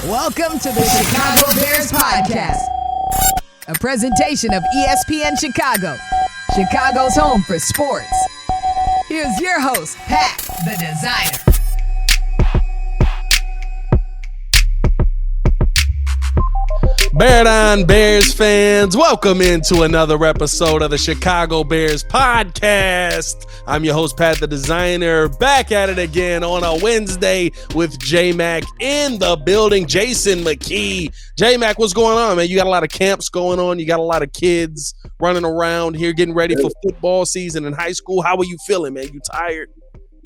Welcome to the Chicago Bears Podcast, a presentation of ESPN Chicago, Chicago's home for sports. Here's your host, Pat, the designer. Bear down, Bears fans. Welcome into another episode of the Chicago Bears Podcast. I'm your host, Pat, the designer, back at it again on a Wednesday with J-Mac in the building. Jason McKie. J-Mac, what's going on, man? You got a lot of camps going on. You got a lot of kids running around here getting ready for football season in high school. How are you feeling, man? You tired?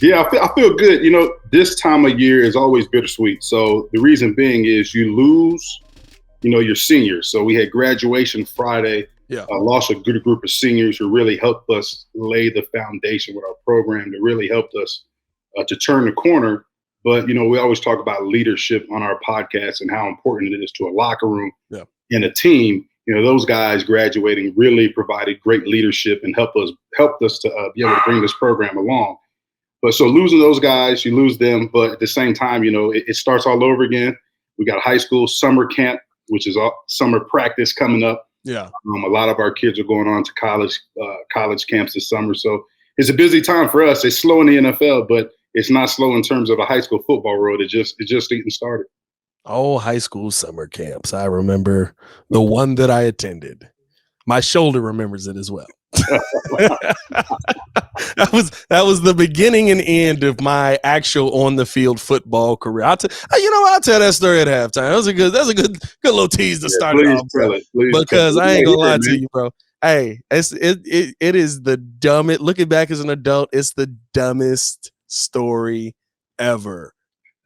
Yeah, I feel good. You know, this time of year is always bittersweet. So the reason being is you lose your seniors. So we had graduation Friday. Lost a good group of seniors who really helped us lay the foundation with our program, that really helped us to turn the corner. But, we always talk about leadership on our podcast and how important it is to a locker room and a team. Those guys graduating really provided great leadership and helped us to be able to bring this program along. But so losing those guys, you lose them. But at the same time, it starts all over again. We got high school summer camp, which is summer practice coming up. A lot of our kids are going on to college camps this summer. So it's a busy time for us. It's slow in the NFL, but it's not slow in terms of the high school football world. It's just getting started. Oh, high school summer camps. I remember the one that I attended. My shoulder remembers it as well. That was the beginning and end of my actual on the field football career. I'll tell that story at halftime. That's a good little tease to start it off, bro. Because I ain't gonna lie to you, bro. Hey, it is the dumbest. Looking back as an adult, it's the dumbest story ever.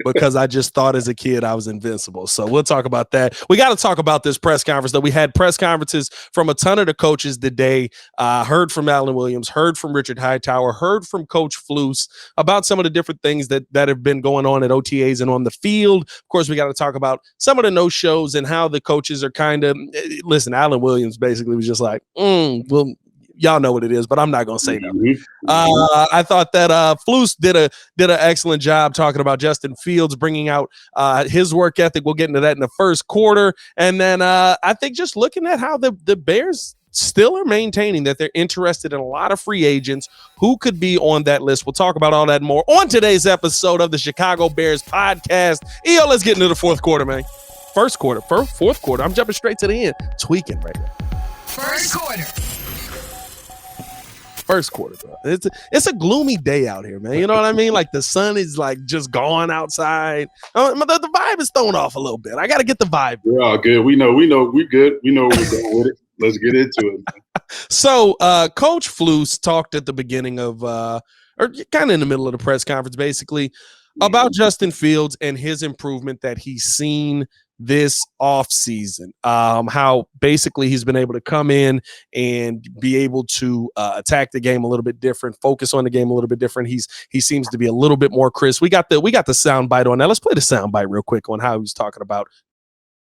Because I just thought as a kid I was invincible. So we'll talk about that. We got to talk about this press conference, though. We had press conferences from a ton of the coaches today. Heard from Alan Williams, heard from Richard Hightower, heard from Coach Flus about some of the different things that have been going on at OTAs and on the field. Of course, we got to talk about some of the no-shows and how the coaches are kind of – listen, Alan Williams basically was just like, well – y'all know what it is, but I'm not going to say nothing. I thought that Flus did an excellent job talking about Justin Fields, bringing out his work ethic. We'll get into that in the first quarter. And then I think just looking at how the Bears still are maintaining that they're interested in a lot of free agents who could be on that list. We'll talk about all that more on today's episode of the Chicago Bears Podcast. EO, let's get into the fourth quarter, man. Fourth quarter. I'm jumping straight to the end. Tweaking right now. First quarter, bro. It's a gloomy day out here, man. You know what I mean? Like the sun is like just gone outside. The vibe is thrown off a little bit. I got to get the vibe. We're all good. We know we good. We know we're going with it. Let's get into it, man. So Coach Flus talked at the beginning of or kind of in the middle of the press conference, basically, about Justin Fields and his improvement that he's seen this offseason, how basically he's been able to come in and be able to attack the game a little bit different, focus on the game a little bit different. He seems to be a little bit more crisp. We got the sound bite on that. Let's play the sound bite real quick on how he's talking about.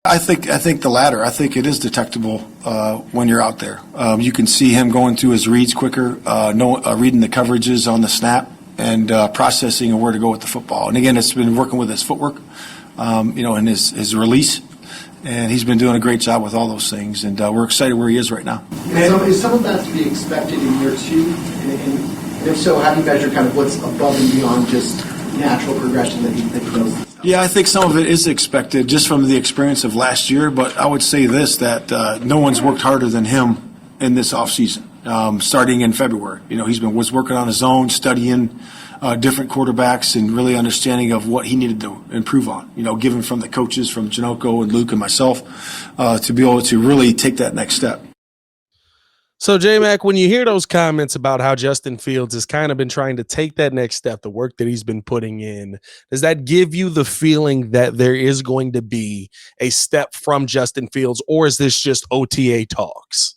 I think the latter. I think it is detectable when you're out there. You can see him going through his reads quicker, reading the coverages on the snap, and processing where to go with the football. And again, it's been working with his footwork. And his release, and he's been doing a great job with all those things, and we're excited where he is right now. So is some of that to be expected in year two? And if so, how do you measure kind of what's above and beyond just natural progression that he knows? Yeah, I think some of it is expected just from the experience of last year, but I would say this, that no one's worked harder than him in this offseason, starting in February. Was working on his own, studying different quarterbacks and really understanding of what he needed to improve on, given from the coaches, from Janoko and Luke and myself, to be able to really take that next step. So, J-Mac, when you hear those comments about how Justin Fields has kind of been trying to take that next step, the work that he's been putting in, does that give you the feeling that there is going to be a step from Justin Fields, or is this just OTA talks?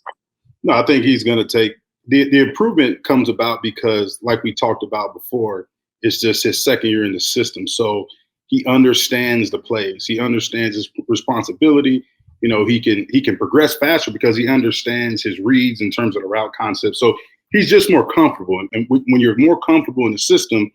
No, I think he's going to take the improvement comes about because, like we talked about before, it's just his second year in the system. So he understands the plays. He understands his responsibility. He can progress faster because he understands his reads in terms of the route concept. So he's just more comfortable. And when you're more comfortable in the system,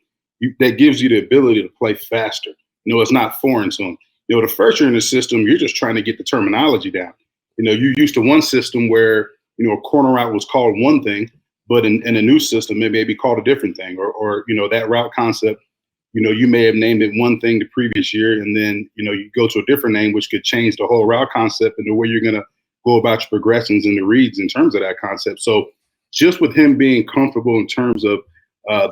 that gives you the ability to play faster. It's not foreign to him. The first year in the system, you're just trying to get the terminology down. You're used to one system where, a corner route was called one thing, but in a new system, it may be called a different thing, or that route concept, you may have named it one thing the previous year, and then, you go to a different name, which could change the whole route concept and the way you're going to go about your progressions and the reads in terms of that concept. So just with him being comfortable in terms of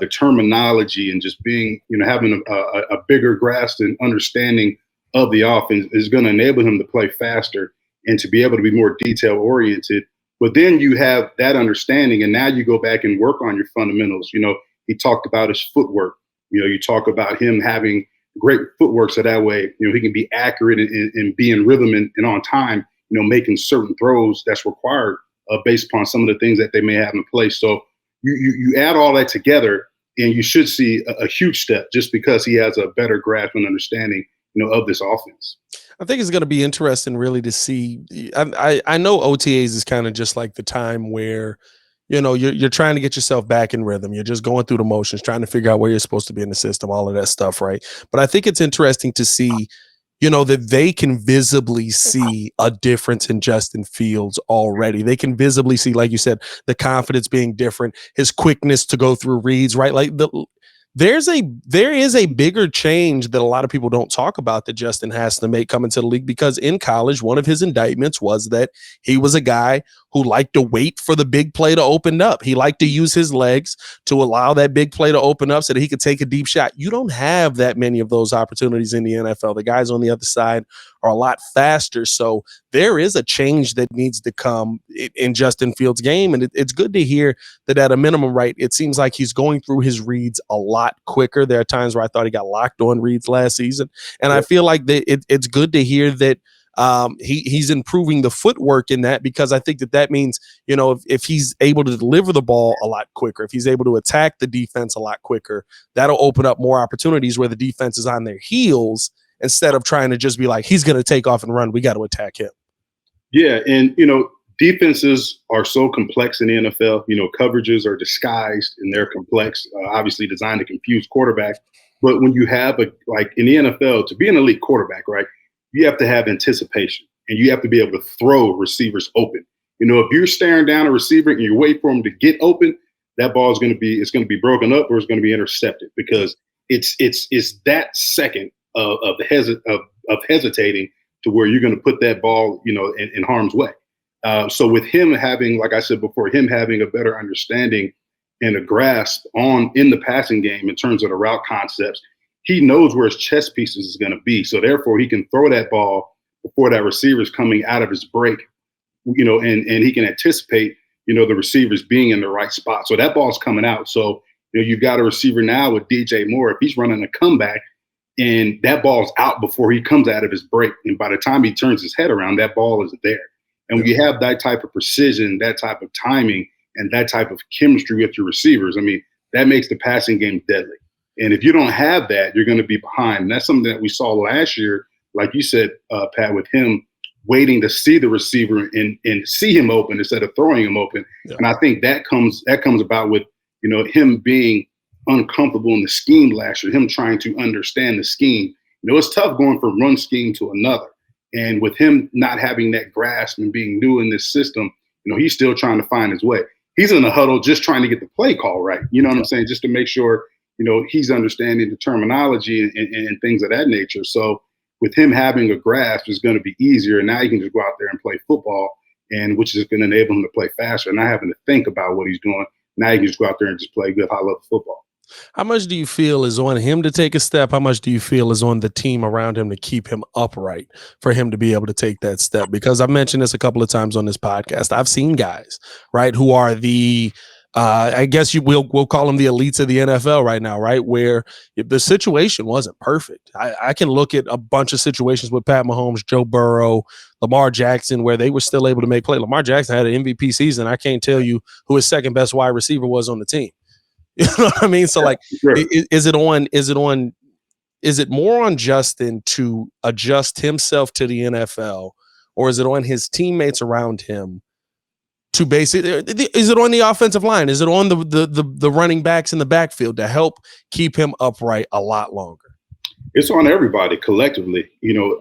the terminology and just being, having a bigger grasp and understanding of the offense is going to enable him to play faster and to be able to be more detail oriented. But then you have that understanding, and now you go back and work on your fundamentals. He talked about his footwork. You talk about him having great footwork, so that way, he can be accurate and be in rhythm and on time, making certain throws that's required based upon some of the things that they may have in place. So you add all that together, and you should see a huge step just because he has a better grasp and understanding, of this offense. I think it's going to be interesting really to see. I know OTAs is kind of just like the time where, you're trying to get yourself back in rhythm. You're just going through the motions, trying to figure out where you're supposed to be in the system, all of that stuff, right? But I think it's interesting to see, that they can visibly see a difference in Justin Fields already. They can visibly see, like you said, the confidence being different, his quickness to go through reads, right? Like there is a bigger change that a lot of people don't talk about that Justin has to make coming to the league, because in college, one of his indictments was that he was a guy who liked to wait for the big play to open up. He liked to use his legs to allow that big play to open up so that he could take a deep shot. You don't have that many of those opportunities in the NFL. The guys on the other side are a lot faster. So there is a change that needs to come in Justin Fields' game. And it's good to hear that at a minimum, right, it seems like he's going through his reads a lot quicker. There are times where I thought he got locked on reads last season. And I feel like it's good to hear that he's improving the footwork in that, because I think that means, if he's able to deliver the ball a lot quicker, if he's able to attack the defense a lot quicker, that'll open up more opportunities where the defense is on their heels instead of trying to just be like, he's going to take off and run. We got to attack him. Yeah. And, defenses are so complex in the NFL. Coverages are disguised and they're complex, obviously designed to confuse quarterbacks. But when you have like in the NFL, to be an elite quarterback, right, you have to have anticipation and you have to be able to throw receivers open. If you're staring down a receiver and you wait for him to get open, that ball is going to be broken up or it's going to be intercepted, because it's that second of hesitating to where you're going to put that ball, in harm's way. So with him having, like I said before, him having a better understanding and a grasp in the passing game in terms of the route concepts, he knows where his chess pieces is going to be. So therefore he can throw that ball before that receiver is coming out of his break, and he can anticipate, the receivers being in the right spot. So that ball's coming out. So, you've got a receiver now with DJ Moore. If he's running a comeback and that ball's out before he comes out of his break, and by the time he turns his head around, that ball is there. And when you have that type of precision, that type of timing, and that type of chemistry with your receivers, that makes the passing game deadly. And if you don't have that, you're going to be behind. And that's something that we saw last year, like you said, Pat, with him waiting to see the receiver and see him open instead of throwing him open. Yeah. And I think that comes about with, him being uncomfortable in the scheme last year, him trying to understand the scheme. It's tough going from one scheme to another. And with him not having that grasp and being new in this system, he's still trying to find his way. He's in the huddle just trying to get the play call right. You know what I'm saying? Just to make sure, he's understanding the terminology and things of that nature. So with him having a grasp, it's going to be easier. And now he can just go out there and play football, and which is going to enable him to play faster and not having to think about what he's doing. Now he can just go out there and just play good high-level football. How much do you feel is on him to take a step? How much do you feel is on the team around him to keep him upright for him to be able to take that step? Because I've mentioned this a couple of times on this podcast. I've seen guys, right, who are the I guess we'll call them the elites of the NFL right now, right, where the situation wasn't perfect. I can look at a bunch of situations with Pat Mahomes, Joe Burrow, Lamar Jackson, where they were still able to make play. Lamar Jackson had an MVP season. I can't tell you who his second best wide receiver was on the team. You know what I mean? So like, sure. Is it more on Justin to adjust himself to the NFL, or is it on his teammates around him to basically, is it on the offensive line? Is it on the running backs in the backfield to help keep him upright a lot longer? It's on everybody collectively.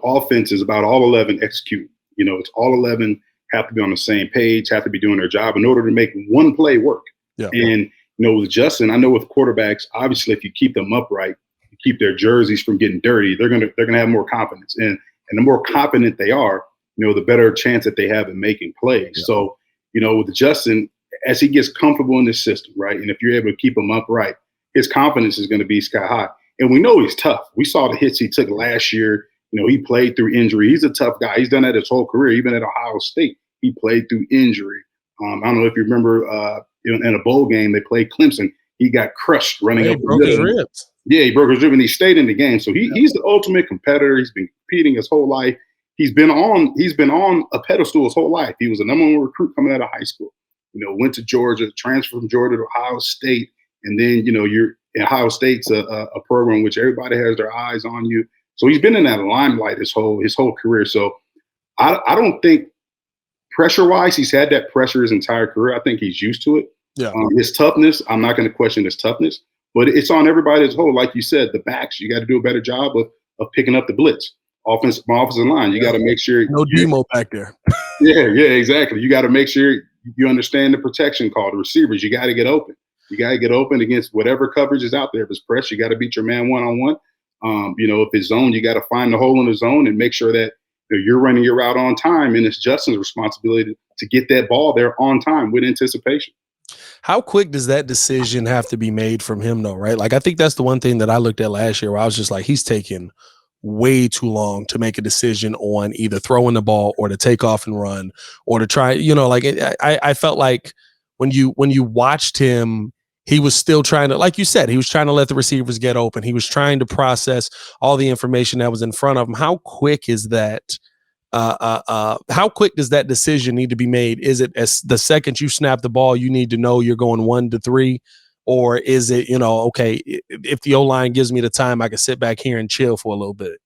Offense is about all 11 execute. It's all 11 have to be on the same page, have to be doing their job in order to make one play work. Yeah. And, with Justin, I know with quarterbacks, obviously, if you keep them upright, you keep their jerseys from getting dirty, they're gonna have more confidence. And the more confident they are, the better chance that they have in making plays. Yeah. So, with Justin, as he gets comfortable in this system, right, and if you're able to keep him upright, his confidence is going to be sky high. And we know he's tough. We saw the hits he took last year. He played through injury. He's a tough guy. He's done that his whole career. Even at Ohio State, he played through injury. I don't know if you remember in a bowl game, they played Clemson. He got crushed running up. He broke his ribs. Yeah, he broke his rib, and he stayed in the game. So he's the ultimate competitor. He's been competing his whole life. He's been on a pedestal his whole life. He was a number one recruit coming out of high school. Went to Georgia, transferred from Georgia to Ohio State, and then Ohio State's a program which everybody has their eyes on you. So he's been in that limelight his whole career. So I don't think pressure-wise he's had that pressure his entire career. I think he's used to it. Yeah. His toughness, I'm not going to question his toughness, but it's on everybody as a whole. Like you said, the backs, you got to do a better job of picking up the blitz. Offensive line, you got to make sure. No demo back there. Yeah, exactly. You got to make sure you understand the protection call. The receivers, you got to get open. You got to get open against whatever coverage is out there. If it's press, you got to beat your man one-on-one. If it's zone, you got to find the hole in the zone and make sure that you're running your route on time. And it's Justin's responsibility to get that ball there on time with anticipation. How quick does that decision have to be made from him, though, right? Like, I think that's the one thing that I looked at last year where I was just like, he's taking way too long to make a decision on either throwing the ball or to take off and run or to try, I felt like when you watched him, he was still trying to, like you said, he was trying to let the receivers get open. He was trying to process all the information that was in front of him. How quick is that? How quick does that decision need to be made? Is it as the second you snap the ball, you need to know you're going 1 to 3? Or is it, okay, if the O-line gives me the time, I can sit back here and chill for a little bit?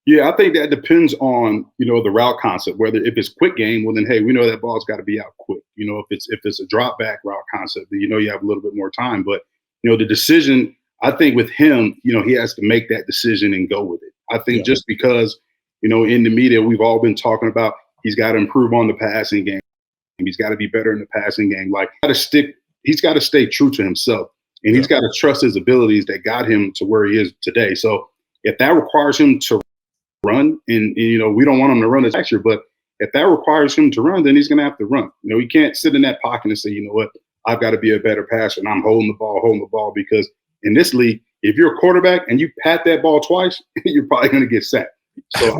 Yeah, I think that depends on, the route concept. Whether if it's quick game, well then, hey, we know that ball's got to be out quick. If it's a drop back route concept, then you have a little bit more time. But the decision, I think with him, he has to make that decision and go with it. I think just because, in the media, we've all been talking about he's got to improve on the passing game. He's got to be better in the passing game. Like, he's got to stay true to himself, and he's got to trust his abilities that got him to where he is today. So if that requires him to run, and we don't want him to run this next year, but if that requires him to run, then he's going to have to run. He can't sit in that pocket and say, what, I've got to be a better passer, and I'm holding the ball, because in this league, if you're a quarterback and you pat that ball twice, you're probably going to get sacked. So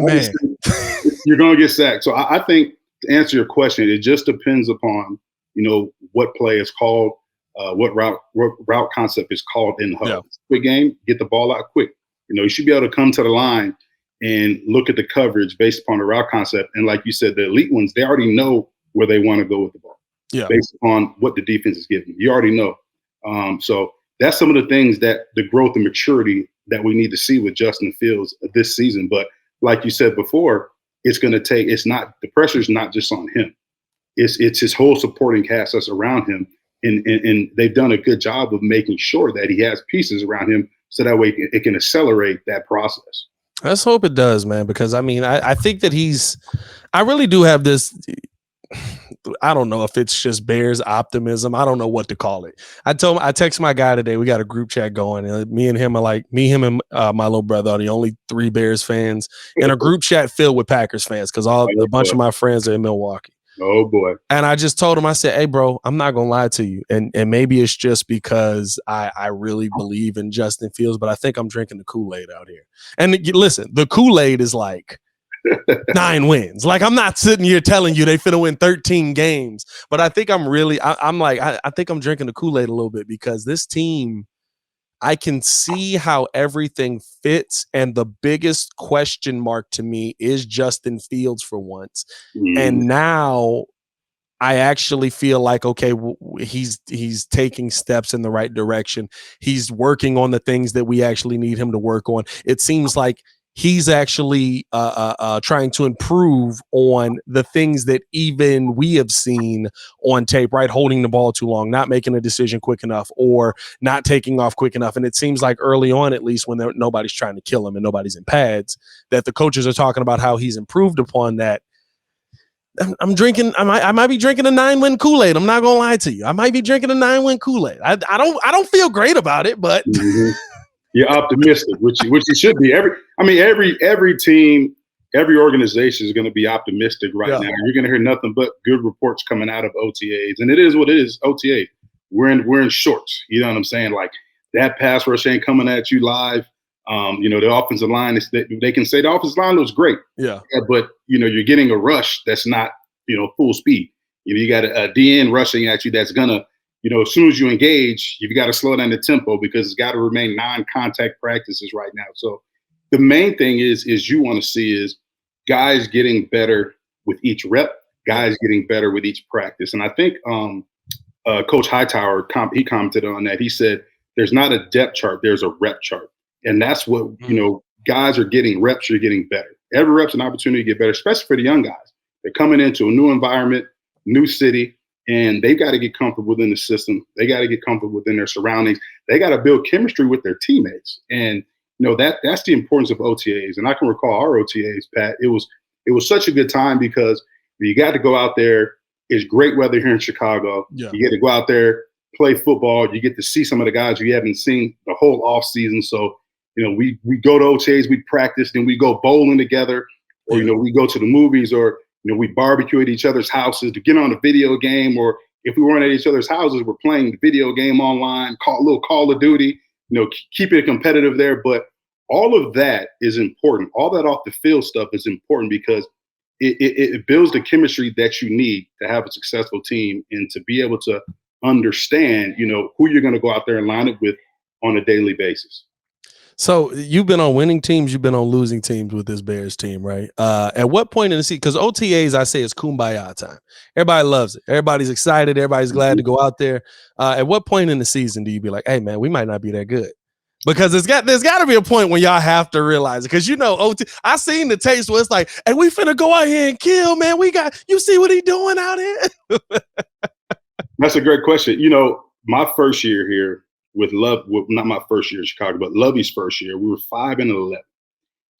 you're going to get sacked. So I think, to answer your question, it just depends upon, what play is called, what route concept is called in the huddle. Quick game, get the ball out quick. You should be able to come to the line and look at the coverage based upon the route concept. And like you said, the elite ones, they already know where they want to go with the ball based upon what the defense is giving. You already know. So that's some of the things that the growth and maturity that we need to see with Justin Fields this season. But like you said before, the pressure's not just on him. It's his whole supporting cast that's around him. And they've done a good job of making sure that he has pieces around him so that way it can accelerate that process. Let's hope it does, man, because I think that I really do have this. I don't know if it's just Bears optimism. I don't know what to call it. I texted my guy today. We got a group chat going. And me, him, and my little brother are the only 3 Bears fans in a group chat filled with Packers fans because a bunch of my friends are in Milwaukee. Oh boy! And I just told him, I said, "Hey, bro, I'm not gonna lie to you, and maybe it's just because I really believe in Justin Fields, but I think I'm drinking the Kool-Aid out here. And listen, the Kool-Aid is like 9 wins. Like, I'm not sitting here telling you they finna win 13 games, but I think I think I'm drinking the Kool-Aid a little bit because this team, I can see how everything fits, and the biggest question mark to me is Justin Fields for once. And now I actually feel like, okay, he's taking steps in the right direction. He's working on the things that we actually need him to work on. It seems like he's actually trying to improve on the things that even we have seen on tape, right? Holding the ball too long, not making a decision quick enough, or not taking off quick enough. And it seems like early on, at least when nobody's trying to kill him and nobody's in pads, that the coaches are talking about how he's improved upon that. I might be drinking a 9-win Kool-Aid. I'm not gonna lie to you. I might be drinking a 9-win Kool-Aid. I don't feel great about it, but You're optimistic, which you should be. Every team, every organization is going to be optimistic right now. You're going to hear nothing but good reports coming out of OTAs, and it is what it is. OTA, we're in shorts. You know what I'm saying? Like that pass rush ain't coming at you live. The offensive line they can say the offensive line looks great. But you're getting a rush that's not full speed. You got a DN rushing at you that's gonna as soon as you engage, you've got to slow down the tempo because it's got to remain non-contact practices right now. So the main thing is you want to see is guys getting better with each rep, guys getting better with each practice. And I think Coach Hightower, he commented on that. He said, there's not a depth chart, there's a rep chart. And that's what, guys are getting reps, you're getting better. Every rep's an opportunity to get better, especially for the young guys. They're coming into a new environment, new city, and they've got to get comfortable within the system. They got to get comfortable within their surroundings. They got to build chemistry with their teammates. And that's the importance of OTAs. And I can recall our OTAs, Pat. It was such a good time because you got to go out there. It's great weather here in Chicago. Yeah. You get to go out there, play football. You get to see some of the guys you haven't seen the whole off season. So we go to OTAs, we practice, then we go bowling together, or we go to the movies, or we barbecue at each other's houses to get on a video game, or if we weren't at each other's houses, we're playing the video game online, a little Call of Duty, keep it competitive there. But all of that is important. All that off the field stuff is important because it builds the chemistry that you need to have a successful team and to be able to understand, who you're going to go out there and line up with on a daily basis. So you've been on winning teams, you've been on losing teams with this Bears team, right? At what point in the season, because OTAs, I say, it's kumbaya time. Everybody loves it. Everybody's excited. Everybody's glad to go out there. At what point in the season do you be like, hey, man, we might not be that good? Because there's got to be a point when y'all have to realize it. Because, I seen the tapes where it's like, hey, we finna go out here and kill, man. You see what he doing out here? That's a great question. My first year here, not my first year in Chicago, but Lovey's first year, we were 5-11.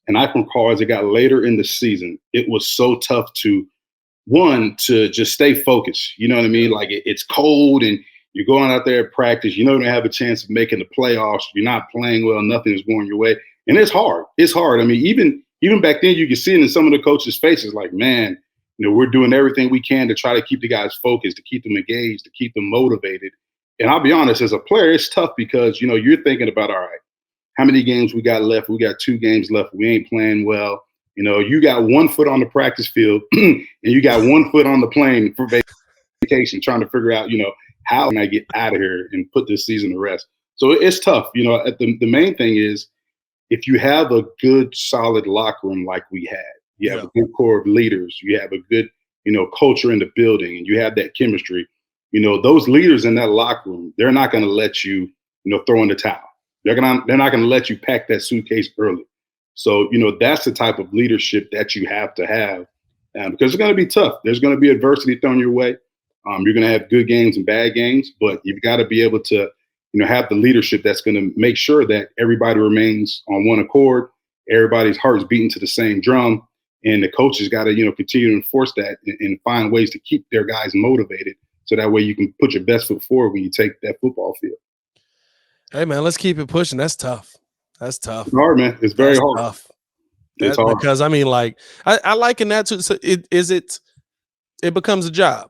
And I can recall as it got later in the season, it was so tough to just stay focused. You know what I mean? Like it's cold and you're going out there at practice, you don't have a chance of making the playoffs. You're not playing well, nothing is going your way. And it's hard. It's hard. I mean, even back then you could see it in some of the coaches' faces like, man, we're doing everything we can to try to keep the guys focused, to keep them engaged, to keep them motivated. And I'll be honest, as a player, it's tough because, you're thinking about, all right, how many games we got left? We got 2 games left. We ain't playing well. You got 1 foot on the practice field and you got 1 foot on the plane for vacation, trying to figure out, how can I get out of here and put this season to rest? So it's tough. The main thing is if you have a good, solid locker room like we had, you have a good core of leaders, you have a good, culture in the building, and you have that chemistry. Those leaders in that locker room, they're not going to let you, throw in the towel. They're not going to let you pack that suitcase early. So, that's the type of leadership that you have to have because it's going to be tough. There's going to be adversity thrown your way. You're going to have good games and bad games, but you've got to be able to, have the leadership that's going to make sure that everybody remains on one accord. Everybody's heart's beating to the same drum, and the coaches got to, continue to enforce that and find ways to keep their guys motivated. So that way you can put your best foot forward when you take that football field. Hey, man, let's keep it pushing. That's tough. That's tough. It's hard, man. It's very hard. Tough. It's hard. Because, I liken that to so it becomes a job.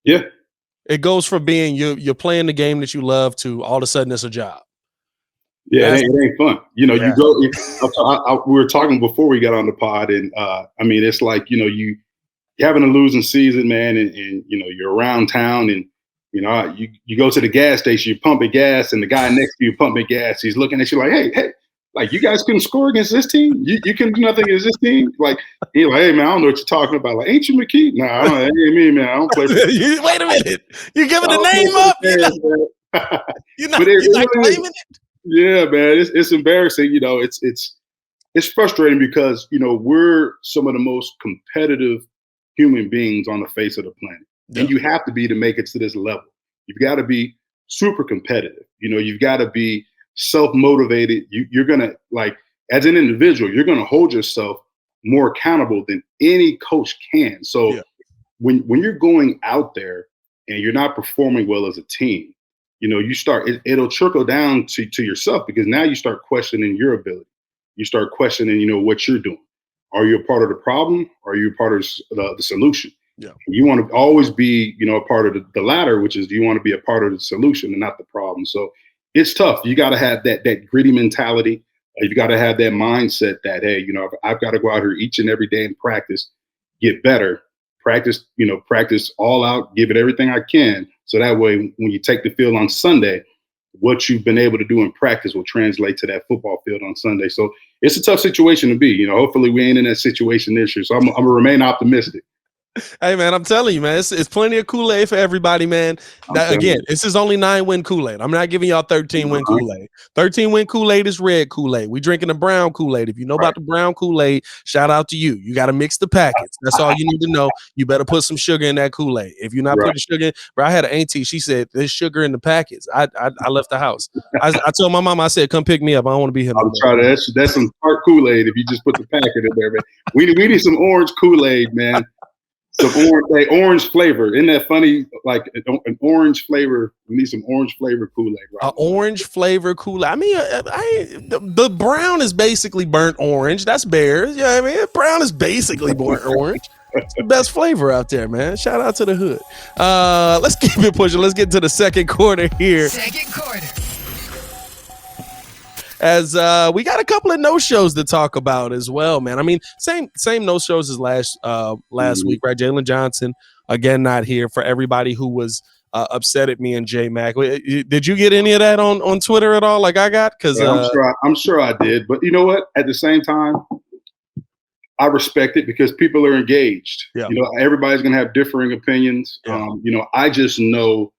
Yeah. It goes from being you're playing the game that you love to all of a sudden it's a job. Yeah, it ain't fun. You go. We were talking before we got on the pod, and it's like you're having a losing season, man, and you're around town, and you go to the gas station, you're pumping gas, and the guy next to you pumping gas, he's looking at you like, hey, like you guys couldn't score against this team. You couldn't do nothing against this team. Like he's like, hey man, I don't know what you're talking about. Like, ain't you McKie? Nah, that ain't me, man. I don't play. Wait a minute, you giving the name up? You're not claiming it. Yeah, man, it's embarrassing. It's it's frustrating because, we're some of the most competitive human beings on the face of the planet. Yeah. And you have to be to make it to this level. You've got to be super competitive. You've got to be self-motivated. You're going to, like, as an individual, you're going to hold yourself more accountable than any coach can. So when you're going out there and you're not performing well as a team, you start, it'll trickle down to yourself, because now you start questioning your ability. You start questioning, what you're doing. Are you a part of the problem, or are you a part of the solution? Yeah. You want to always be, a part of the latter, which is you want to be a part of the solution and not the problem. So it's tough. You got to have that gritty mentality. You've got to have that mindset that, hey, I've got to go out here each and every day and practice, get better, practice all out, give it everything I can. So that way, when you take the field on Sunday, what you've been able to do in practice will translate to that football field on Sunday. So it's a tough situation to be. Hopefully we ain't in that situation this year. So I'm going to remain optimistic. Hey, man, I'm telling you, man, it's plenty of Kool-Aid for everybody, man. Again, this is only 9-win Kool-Aid. I'm not giving y'all 13-win Kool-Aid. 13-win Kool-Aid is red Kool-Aid. We drinking the brown Kool-Aid. If you know about the brown Kool-Aid, shout out to you. You got to mix the packets. That's all you need to know. You better put some sugar in that Kool-Aid. If you're not putting sugar in, bro, I had an auntie. She said, there's sugar in the packets. I left the house. I told my mom, I said, come pick me up. I don't want to be here. I'm trying to. That's some tart Kool-Aid if you just put the packet in there, man. We need some orange Kool-Aid, man. Some orange flavor. Isn't that funny? Like an orange flavor. We need some orange flavor Kool-Aid. Right? Orange flavor Kool-Aid. I mean, the brown is basically burnt orange. That's Bears. You know what I mean? Brown is basically burnt orange. It's the best flavor out there, man. Shout out to the hood. Let's keep it pushing. Let's get to the second quarter here. Second quarter. As we got a couple of no-shows to talk about as well, man. I mean, same no-shows as last week, right? Jalen Johnson, again, not here. For everybody who was upset at me and J-Mac. Did you get any of that on Twitter at all, like I got? Because I'm sure I did. But you know what? At the same time, I respect it because people are engaged. Yeah. Everybody's going to have differing opinions. Yeah. I just know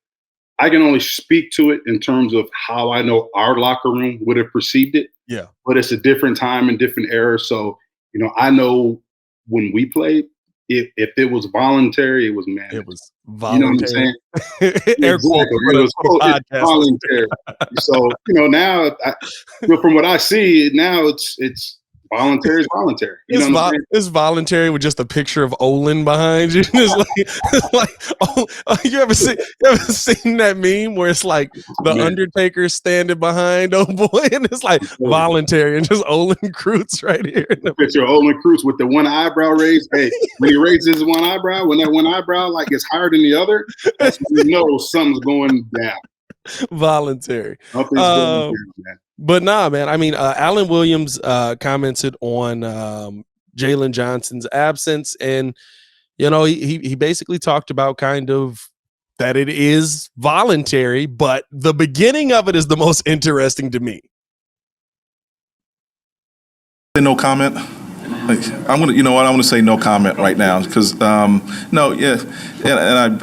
I can only speak to it in terms of how I know our locker room would have perceived it. Yeah. But it's a different time and different era. So, I know when we played, if it was voluntary, it was mandatory. It was voluntary. You know what I'm saying? Exactly. It's voluntary. So, now from what I see, now it's voluntary is voluntary. It's voluntary with just a picture of Olin behind you. It's like you ever seen that meme where it's like the Undertaker standing behind boy, and it's like voluntary and just Olin Kreutz right here. Picture of Olin Kreutz with the one eyebrow raised. Hey, when he raises his one eyebrow, when that one eyebrow like gets higher than the other, that's when you know something's going down. Voluntary. But nah, man. I mean, Alan Williams commented on Jalen Johnson's absence, and he basically talked about kind of that it is voluntary, but the beginning of it is the most interesting to me. No comment. I'm gonna say no comment right now because and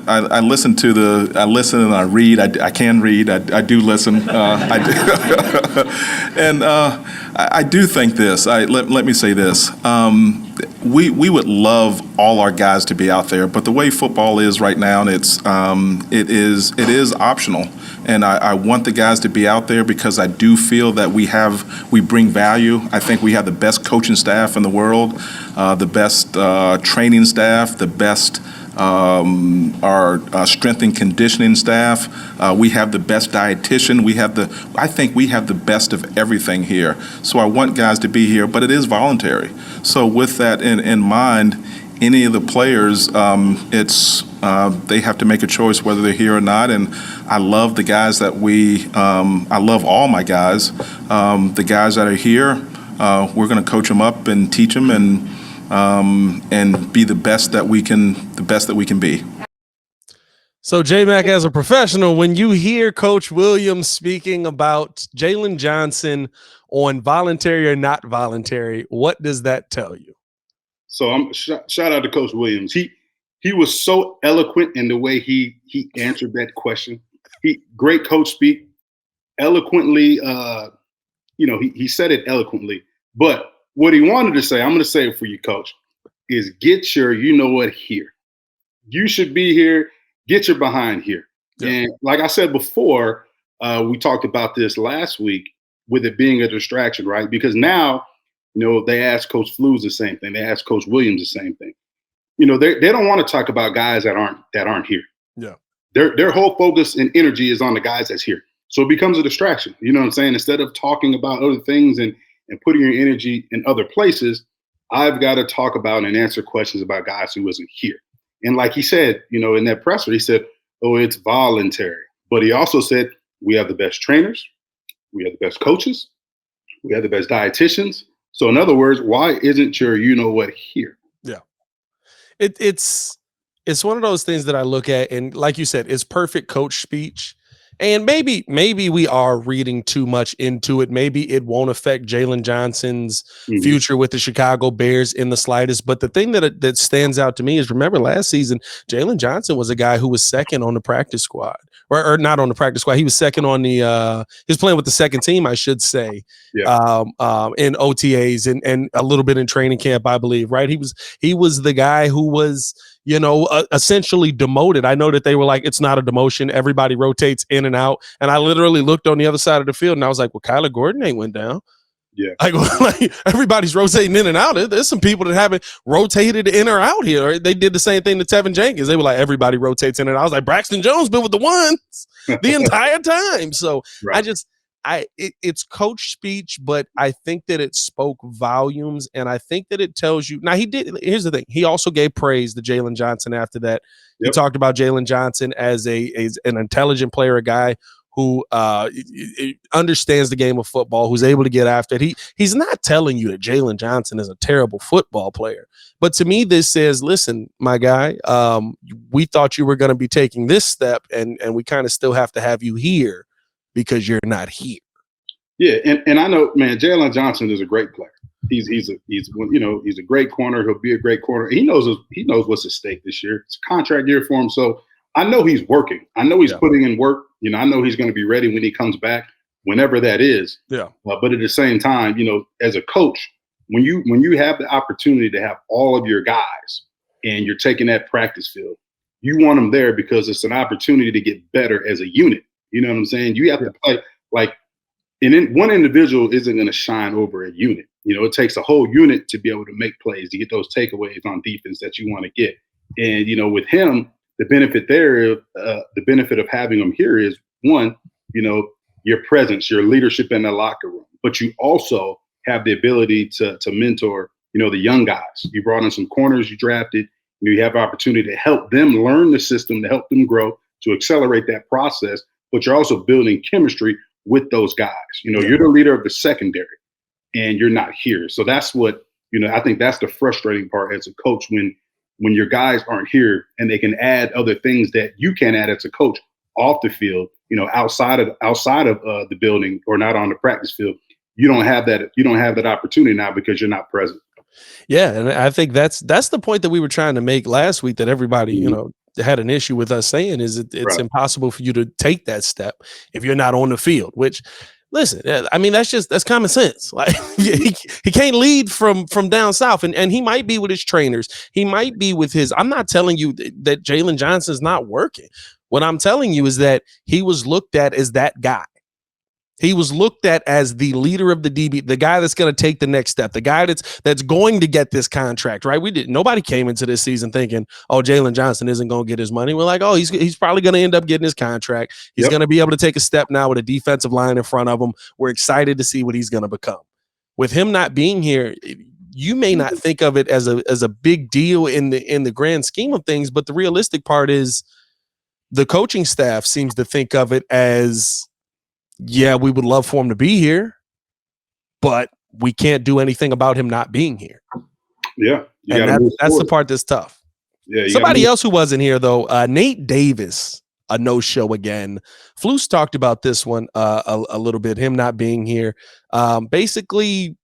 I listen and I read. I can read. I do listen. And I do think this. Let me say this. We would love all our guys to be out there, but the way football is right now, it is optional. And I want the guys to be out there because I do feel that we bring value. I think we have the best coaching staff in the world, the best training staff, the best our strength and conditioning staff. We have the best dietitian. I think we have the best of everything here. So I want guys to be here, but it is voluntary. So with that in mind, any of the players, they have to make a choice whether they're here or not. And I love the guys that I love all my guys. The guys that are here, we're going to coach them up and teach them and be the best that we can be. So J-Mac, as a professional, when you hear Coach Williams speaking about Jalen Johnson on voluntary or not voluntary, what does that tell you? So I'm shout out to Coach Williams. He was so eloquent in the way he answered that question. Great coach speak, eloquently. He said it eloquently. But what he wanted to say, I'm going to say it for you, Coach, is get your you-know-what here. You should be here. Get your behind here. Yeah. And like I said before, we talked about this last week with it being a distraction, right? Because now, they ask Coach Flus the same thing. They ask Coach Williams the same thing. They don't want to talk about guys that aren't here. Yeah. Their whole focus and energy is on the guys that's here. So it becomes a distraction. You know what I'm saying? Instead of talking about other things and putting your energy in other places, I've got to talk about and answer questions about guys who wasn't here. And like he said, in that presser, he said, oh, it's voluntary. But he also said, we have the best trainers. We have the best coaches. We have the best dietitians. So in other words, why isn't your you-know-what here? Yeah. It's one of those things that I look at, and like you said, it's perfect coach speech. And maybe we are reading too much into it. Maybe it won't affect Jalen Johnson's future with the Chicago Bears in the slightest. But the thing that stands out to me is, remember last season, Jalen Johnson was a guy who was second on the practice squad, or not on the practice squad. He was second on the he was playing with the second team, I should say, in OTAs and a little bit in training camp, I believe. Right? He was the guy who was, essentially demoted. I know that they were like, it's not a demotion. Everybody rotates in and out. And I literally looked on the other side of the field and I was like, well, Kyler Gordon ain't went down. Yeah. Like everybody's rotating in and out. There's some people that haven't rotated in or out here. They did the same thing to Tevin Jenkins. They were like, everybody rotates in and out. I was like, Braxton Jones been with the ones the entire time. So right. It's coach speech, but I think that it spoke volumes, and I think that it tells you. Now here's the thing. He also gave praise to Jalen Johnson after that. Yep. He talked about Jalen Johnson as an intelligent player, a guy who understands the game of football, who's able to get after it. He's not telling you that Jalen Johnson is a terrible football player. But to me, this says, listen, my guy, we thought you were going to be taking this step, and we kind of still have to have you here because you're not here. Yeah, and I know, man, Jalen Johnson is a great player. He's a great corner. He'll be a great corner. He knows what's at stake this year. It's a contract year for him, so I know he's working. I know he's putting in work. I know he's going to be ready when he comes back, whenever that is. Yeah. But at the same time, as a coach, when you have the opportunity to have all of your guys and you're taking that practice field, you want them there because it's an opportunity to get better as a unit. You know what I'm saying? You have to play like, and then one individual isn't going to shine over a unit. It takes a whole unit to be able to make plays, to get those takeaways on defense that you want to get. And, with him, the benefit of having him here is, one, your presence, your leadership in the locker room, but you also have the ability to mentor, the young guys. You brought in some corners you drafted. You have opportunity to help them learn the system, to help them grow, to accelerate that process. But you're also building chemistry with those guys. You're the leader of the secondary and you're not here. So that's what, I think that's the frustrating part as a coach when your guys aren't here and they can add other things that you can't add as a coach off the field, outside of the building or not on the practice field. You don't have that opportunity now because you're not present. Yeah. And I think that's the point that we were trying to make last week, that everybody, had an issue with us saying is it's right. Impossible for you to take that step if you're not on the field, which, listen, I mean, that's common sense. Like he can't lead from down south, and he might be with his trainers. He might be with his, I'm not telling you that Jalen Johnson's not working. What I'm telling you is that he was looked at as that guy. He was looked at as the leader of the DB, the guy that's going to take the next step, the guy that's going to get this contract, right? Nobody came into this season thinking, oh, Jalen Johnson isn't going to get his money. We're like, oh, he's probably going to end up getting his contract. He's going to be able to take a step now with a defensive line in front of him. We're excited to see what he's going to become. With him not being here, you may not think of it as a big deal in the grand scheme of things, but the realistic part is the coaching staff seems to think of it as, yeah, we would love for him to be here, but we can't do anything about him not being here. Yeah. And that's the part that's tough. Yeah. Somebody else who wasn't here, though, Nate Davis, a no-show again. Flus talked about this one a little bit, him not being here. Basically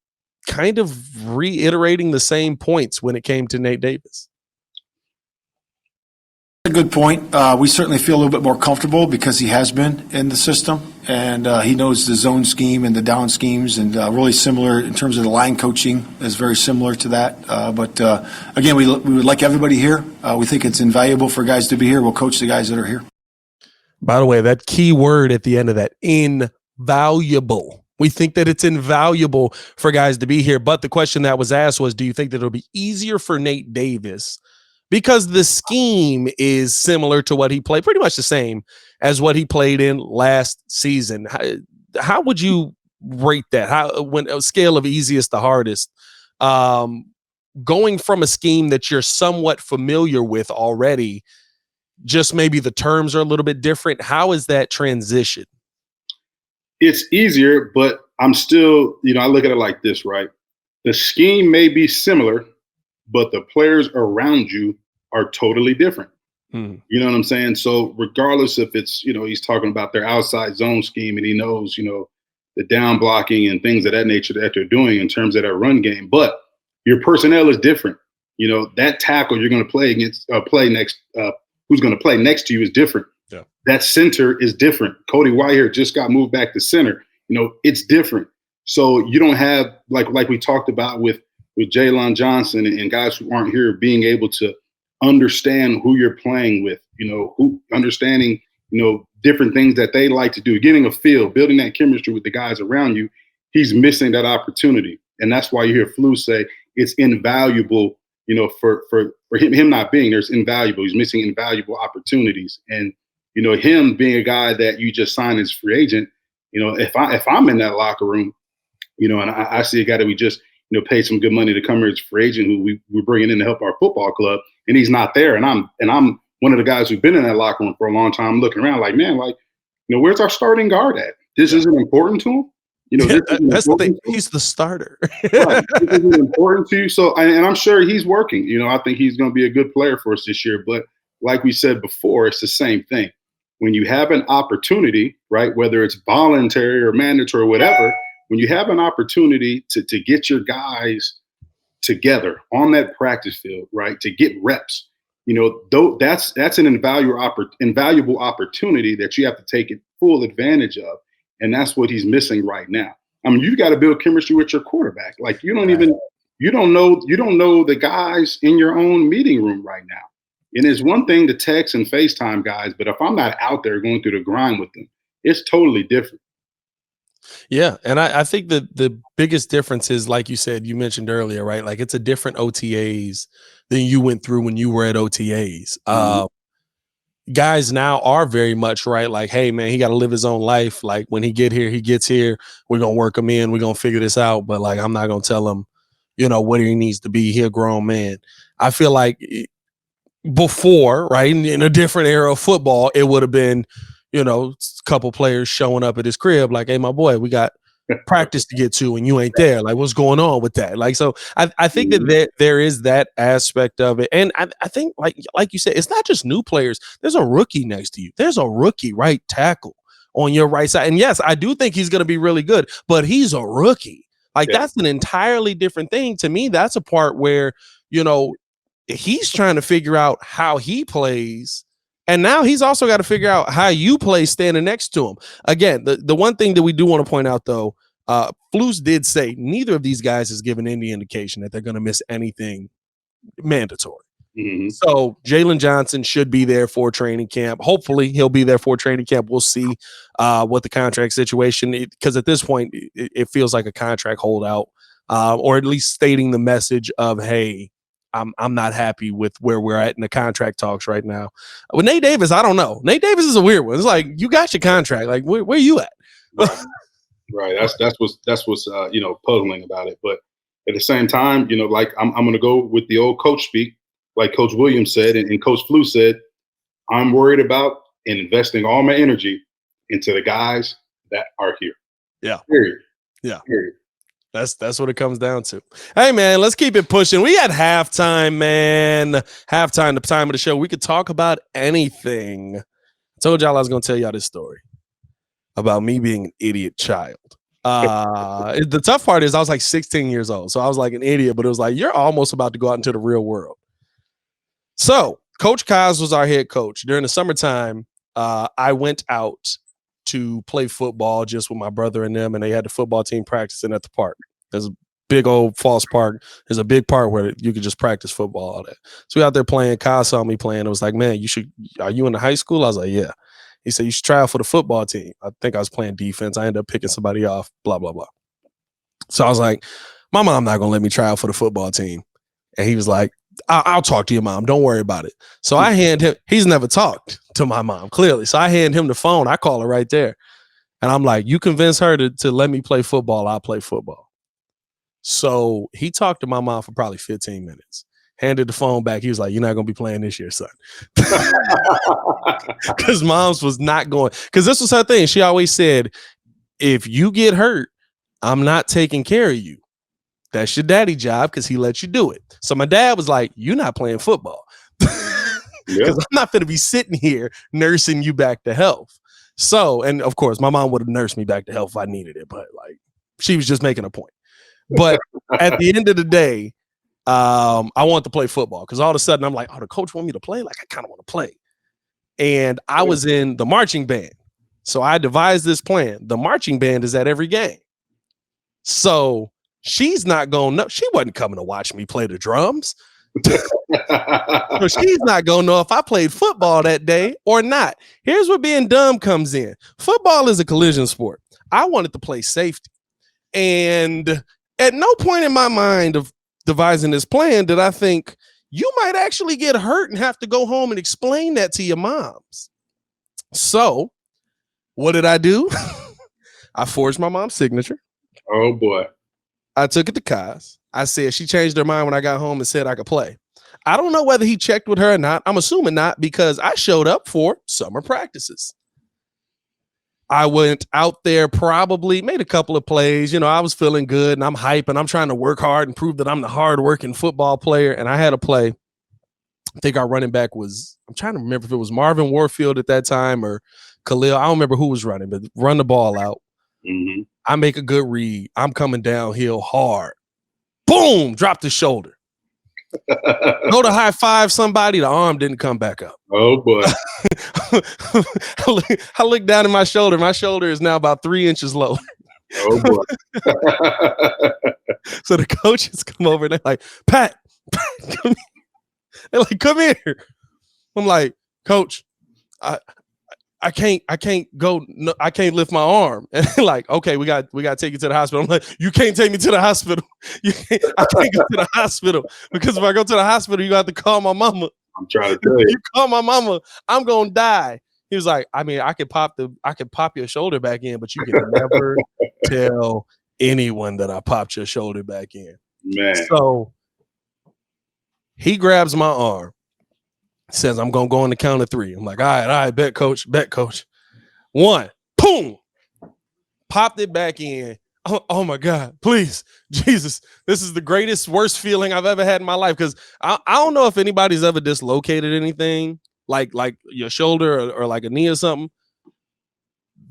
kind of reiterating the same points when it came to Nate Davis. A good point. We certainly feel a little bit more comfortable because he has been in the system and he knows the zone scheme and the down schemes, and really similar in terms of the line coaching is very similar to that. But again, we would like everybody here. We think it's invaluable for guys to be here. We'll coach the guys that are here. By the way, that key word at the end of that, invaluable. We think that it's invaluable for guys to be here. But the question that was asked was, do you think that it'll be easier for Nate Davis? Because the scheme is similar to what he played, pretty much the same as what he played in last season. How would you rate that? When a scale of easiest to hardest, going from a scheme that you're somewhat familiar with already, just maybe the terms are a little bit different. How is that transition? It's easier, but I'm still, I look at it like this, right? The scheme may be similar, but the players around you are totally different. You know what I'm saying? So regardless if it's, he's talking about their outside zone scheme and he knows, the down blocking and things of that nature that they're doing in terms of their run game, but your personnel is different. That tackle you're going to play against, who's going to play next to you is different. Yeah. That center is different. Cody Whitehair just got moved back to center. It's different. So you don't have, like we talked about with Jalen Johnson and guys who aren't here being able to understand who you're playing with, who understanding, different things that they like to do, getting a feel, building that chemistry with the guys around you. He's missing that opportunity. And that's why you hear Flu say it's invaluable, for him not being there, it's invaluable. He's missing invaluable opportunities. And, him being a guy that you just signed as free agent, if I'm in that locker room, and I see a guy that we just, paid some good money to come here as a free agent who we're bringing in to help our football club, and he's not there. And I'm one of the guys who've been in that locker room for a long time, looking around like, man, where's our starting guard at? This isn't important to him. That's the thing. He's the starter. Right. This isn't important to you. So, and I'm sure he's working. I think he's going to be a good player for us this year. But like we said before, it's the same thing. When you have an opportunity, right, whether it's voluntary or mandatory or whatever, when you have an opportunity to get your guys together on that practice field, right, to get reps, that's an invaluable opportunity that you have to take full advantage of. And that's what he's missing right now. I mean, you've got to build chemistry with your quarterback. Like you don't know the guys in your own meeting room right now. And it's one thing to text and FaceTime guys, but if I'm not out there going through the grind with them, it's totally different. Yeah. And I think that the biggest difference is, like you said, you mentioned earlier, right? Like it's a different OTAs than you went through when you were at OTAs. Guys now are very much right. Like, hey man, he got to live his own life. Like when he gets here, we're going to work him in. We're going to figure this out. But like, I'm not going to tell him, what he needs to be. He a grown man. I feel like before, right, in a different era of football, it would have been, a couple players showing up at his crib like, hey, my boy, we got practice to get to and you ain't there. Like, what's going on with that? Like, so I think that there is that aspect of it. And I think, like you said, it's not just new players. There's a rookie next to you. There's a rookie right tackle on your right side. And yes, I do think he's going to be really good, but he's a rookie. Like, that's an entirely different thing. To me, that's a part where, he's trying to figure out how he plays. And now he's also got to figure out how you play standing next to him. Again, the one thing that we do want to point out, though, Flus did say neither of these guys has given any indication that they're going to miss anything mandatory. Mm-hmm. So Jalen Johnson should be there for training camp. Hopefully he'll be there for training camp. We'll see what the contract situation, because at this point it feels like a contract holdout, or at least stating the message of, hey, I'm not happy with where we're at in the contract talks right now. With Nate Davis, I don't know. Nate Davis is a weird one. It's like, you got your contract. Like, where you at? Right. That's what's puzzling about it. But at the same time, like I'm going to go with the old coach speak, like Coach Williams said, and Coach Flu said, I'm worried about investing all my energy into the guys that are here. Yeah. Period. Yeah. Period. That's what it comes down to. Hey, man, let's keep it pushing. We had halftime, man. Halftime, the time of the show. We could talk about anything. I told y'all I was going to tell y'all this story about me being an idiot child. The tough part is I was like 16 years old. So I was like an idiot, but it was like, you're almost about to go out into the real world. So Coach Kaz was our head coach. During the summertime, I went out to play football just with my brother and them, and they had the football team practicing at the park. There's a big old false park. There's a big park where you could just practice football, all that. So we out there playing. Kyle saw me playing. It was like, man, are you in the high school? I was like, yeah. He said, you should try out for the football team. I think I was playing defense. I ended up picking somebody off, blah, blah, blah. So I was like, my mom not going to let me try out for the football team. And he was like, I'll talk to your mom. Don't worry about it. So I hand him, he's never talked to my mom, clearly. So I hand him the phone. I call her right there. And I'm like, you convince her to let me play football, I'll play football. So he talked to my mom for probably 15 minutes. Handed the phone back. He was like, you're not going to be playing this year, son. Because mom's was not going. Because this was her thing. She always said, if you get hurt, I'm not taking care of you. That's your daddy job because he let you do it. So my dad was like, you're not playing football. Because I'm not going to be sitting here nursing you back to health. So, and of course, my mom would have nursed me back to health if I needed it. But like, she was just making a point. But at the end of the day, I wanted to play football because all of a sudden I'm like, oh, the coach want me to play? Like, I kind of want to play. And I was in the marching band. So I devised this plan. The marching band is at every game. So she's not going to know. She wasn't coming to watch me play the drums. So she's not going to know if I played football that day or not. Here's where being dumb comes in. Football is a collision sport. I wanted to play safety. And at no point in my mind of devising this plan did I think you might actually get hurt and have to go home and explain that to your moms. So what did I do? I forged my mom's signature. Oh, boy. I took it to Kaz. I said she changed her mind when I got home and said I could play. I don't know whether he checked with her or not. I'm assuming not because I showed up for summer practices. I went out there, probably made a couple of plays. You know, I was feeling good and I'm hype and I'm trying to work hard and prove that I'm the hardworking football player. And I had a play. I think our running back was, I'm trying to remember if it was Marvin Warfield at that time or Khalil. I don't remember who was running, but run the ball out. Mm-hmm. I make a good read. I'm coming downhill hard. Boom, drop the shoulder. Go to high five somebody. The arm didn't come back up. Oh, boy. I look down at my shoulder. My shoulder is now about 3 inches low. Oh, boy. So the coaches come over and they're like, Pat, come here. They're like, come here. I'm like, Coach, I can't go. No, I can't lift my arm. And they're like, okay, we got to take you to the hospital. I'm like, you can't take me to the hospital. I can't go to the hospital because if I go to the hospital, you got to call my mama. I'm trying to tell you. You call my mama, I'm gonna die. He was like, I mean, I could pop your shoulder back in, but you can never tell anyone that I popped your shoulder back in. Man. So he grabs my arm. Says, I'm going to go on the count of 3. I'm like, all right, bet, coach. 1, boom, popped it back in. Oh, my God, please, Jesus, this is the greatest, worst feeling I've ever had in my life because I don't know if anybody's ever dislocated anything like your shoulder or like a knee or something.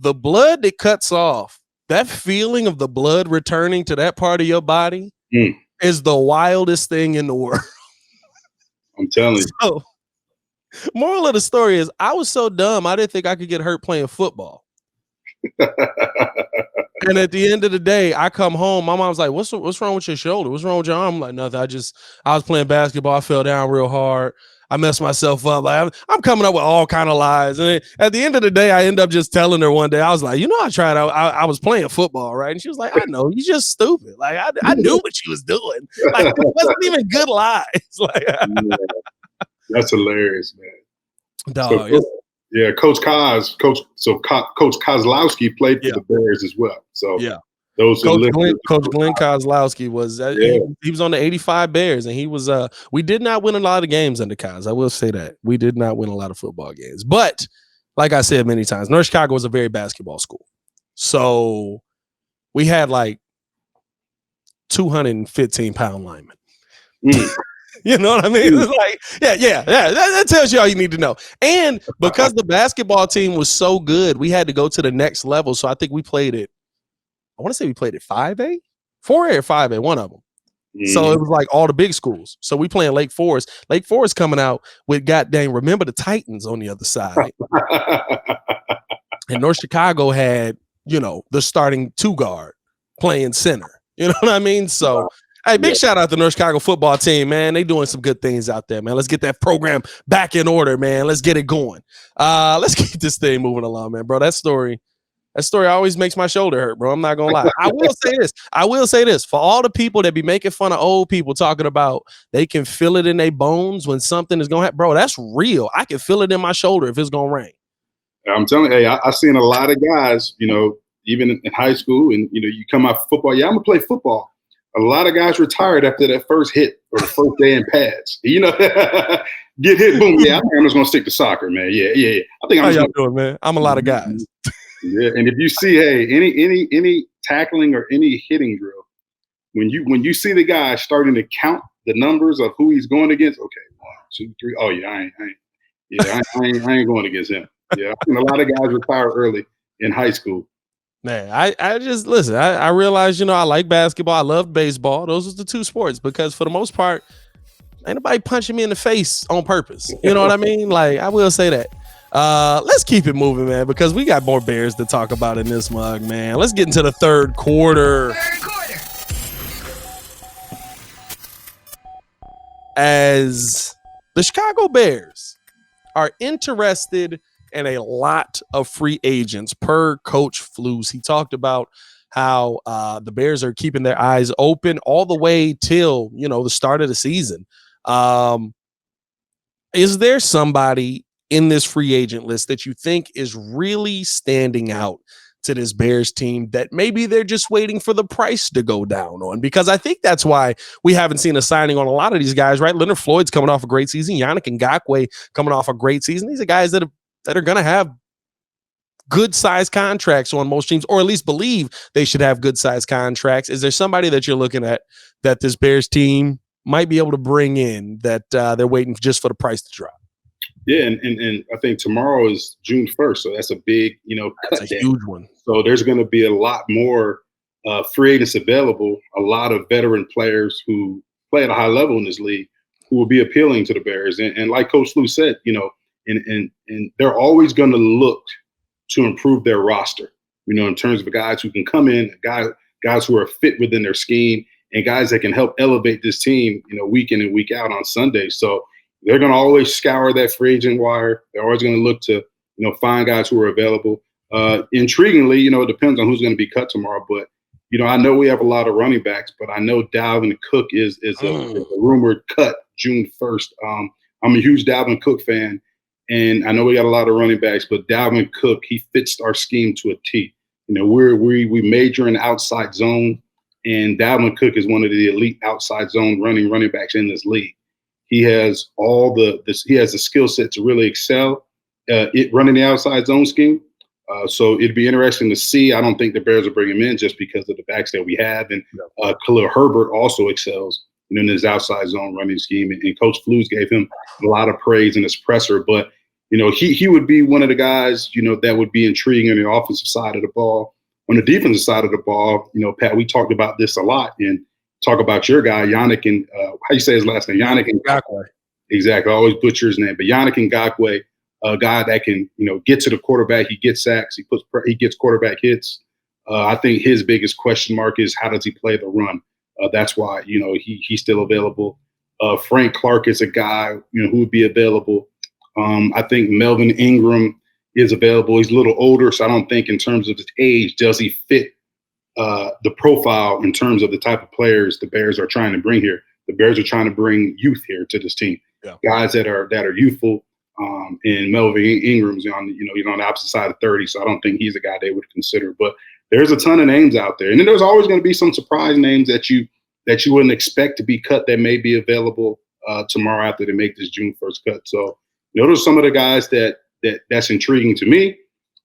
The blood that cuts off, that feeling of the blood returning to that part of your body is the wildest thing in the world. I'm telling you. So, moral of the story is I was so dumb, I didn't think I could get hurt playing football. And at the end of the day, I come home. My mom's like, what's wrong with your shoulder? What's wrong with your arm? I'm like, nothing. I was playing basketball. I fell down real hard. I messed myself up. Like I'm coming up with all kind of lies. And at the end of the day, I end up just telling her one day, I was like, I tried. I was playing football, right? And she was like, I know. You just stupid. Like I knew what you was doing. Like it wasn't even good lies. Like that's hilarious, man. Dog, Coach Kozlowski played for the Bears as well. So those Coach Glenn Kozlowski was he was on the 85 Bears, and he was we did not win a lot of games under Koz. I will say that we did not win a lot of football games, but like I said many times, North Chicago was a very basketball school, so we had like 215-pound linemen. You know what I mean? It's like, that tells you all you need to know. And because the basketball team was so good, we had to go to the next level. So I think we played it. I want to say we played it 5A, 4A or 5A, one of them. So it was like all the big schools. So we playing Lake Forest. Lake Forest coming out with goddamn Remember the Titans on the other side. And North Chicago had, the starting 2-guard playing center. You know what I mean? So, hey, big shout out to the North Chicago football team, man. They doing some good things out there, man. Let's get that program back in order, man. Let's get it going. Let's keep this thing moving along, man, bro. That story always makes my shoulder hurt, bro. I'm not gonna lie. I will say this. For all the people that be making fun of old people talking about they can feel it in their bones when something is gonna happen, bro, that's real. I can feel it in my shoulder if it's gonna rain. I'm telling you, hey, I've seen a lot of guys, even in high school, and you come out for football. Yeah, I'm gonna play football. A lot of guys retired after that first hit or the first day in pads. Get hit, boom. Yeah, I think I'm just gonna stick to soccer, man. Yeah. I think I'm. How y'all doing, man? I'm a lot of guys. Yeah, and if you see, hey, any tackling or any hitting drill, when you see the guy starting to count the numbers of who he's going against, okay, 1, 2, 3. Oh yeah, I ain't going against him. Yeah, I've seen a lot of guys retire early in high school. Man, I just listen. I realize, I like basketball. I love baseball. Those are the two sports because for the most part, ain't nobody punching me in the face on purpose. You know what I mean? Like, I will say that. Let's keep it moving, man, because we got more Bears to talk about in this mug, man. Let's get into the third quarter. As the Chicago Bears are interested in a lot of free agents per Coach Flus. He talked about how the Bears are keeping their eyes open all the way till, the start of the season. Is there somebody in this free agent list that you think is really standing out to this Bears team that maybe they're just waiting for the price to go down on? Because I think that's why we haven't seen a signing on a lot of these guys, right? Leonard Floyd's coming off a great season. Yannick Ngakoue coming off a great season. These are guys that are going to have good size contracts on most teams, or at least believe they should have good size contracts. Is there somebody that you're looking at that this Bears team might be able to bring in that they're waiting just for the price to drop? Yeah, and I think tomorrow is June 1st, so that's a big, that's a huge one. So there's going to be a lot more free agents available, a lot of veteran players who play at a high level in this league who will be appealing to the Bears. And like Coach Lou said, and they're always going to look to improve their roster, in terms of guys who can come in, guys who are fit within their scheme, and guys that can help elevate this team, week in and week out on Sunday. So they're going to always scour that free agent wire. They're always going to look to, find guys who are available. Intriguingly, it depends on who's going to be cut tomorrow. But, I know we have a lot of running backs, but I know Dalvin Cook is a rumored cut June 1st. I'm a huge Dalvin Cook fan, and I know we got a lot of running backs, but Dalvin Cook, he fits our scheme to a T. We major in outside zone, and Dalvin Cook is one of the elite outside zone running backs in this league. He has he has the skill set to really excel running the outside zone scheme. So it'd be interesting to see. I don't think the Bears will bring him in just because of the backs that we have. And Khalil Herbert also excels in his outside zone running scheme. And Coach Flus gave him a lot of praise in his presser. But, he would be one of the guys, that would be intriguing on the offensive side of the ball. On the defensive side of the ball, Pat, we talked about this a lot. And talk about your guy, Yannick, and how you say his last name? Yannick Ngakoue. Exactly. I always butcher his name. But Yannick Ngakoue, a guy that can, get to the quarterback. He gets sacks. He gets quarterback hits. I think his biggest question mark is how does he play the run? That's why, he's still available. Frank Clark is a guy, who would be available. I think Melvin Ingram is available. He's a little older, so I don't think in terms of his age, does he fit the profile in terms of the type of players the Bears are trying to bring here. The Bears are trying to bring youth here to this team. Yeah. Guys that are youthful. And Melvin Ingram's he's on the opposite side of 30, so I don't think he's a guy they would consider. But there's a ton of names out there, and then there's always going to be some surprise names that you wouldn't expect to be cut that may be available tomorrow after they make this June 1st cut. So those are some of the guys that's intriguing to me.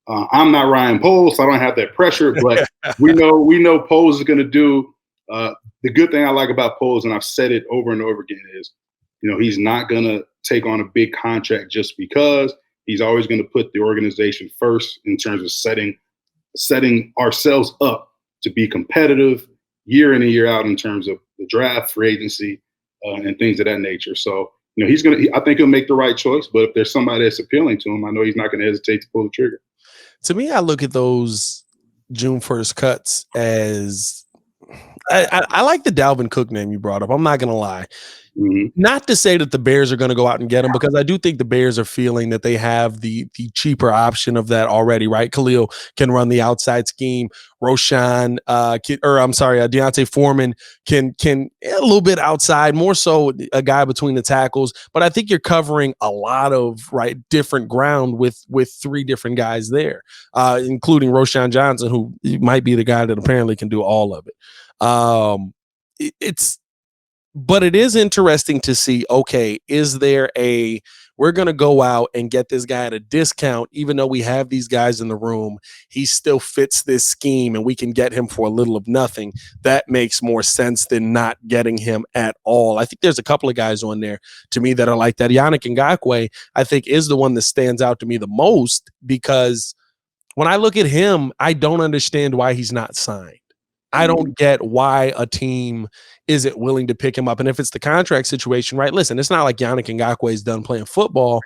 I'm not Ryan Poles, so I don't have that pressure, but we know Poles is going to do the good thing I like about Poles, and I've said it over and over again, is he's not going to take on a big contract just because. He's always going to put the organization first in terms of setting ourselves up to be competitive year in and year out in terms of the draft, free agency, and things of that nature. So, I think he'll make the right choice, but if there's somebody that's appealing to him, I know he's not going to hesitate to pull the trigger. To me, I look at those June 1st cuts as I like the Dalvin Cook name you brought up. I'm not going to lie. Mm-hmm. Not to say that the Bears are going to go out and get him, because I do think the Bears are feeling that they have the cheaper option of that already, right? Khalil can run the outside scheme. Deontay Foreman can a little bit outside, more so a guy between the tackles. But I think you're covering a lot of different ground with three different guys there, including Roschon Johnson, who might be the guy that apparently can do all of it. But it is interesting to see, okay, is there we're going to go out and get this guy at a discount, even though we have these guys in the room, he still fits this scheme and we can get him for a little of nothing. That makes more sense than not getting him at all. I think there's a couple of guys on there to me that are like that. Yannick Ngakoue, I think, is the one that stands out to me the most, because when I look at him, I don't understand why he's not signed. I don't get why a team isn't willing to pick him up. And if it's the contract situation, right, listen, it's not like Yannick Ngakoue is done playing football.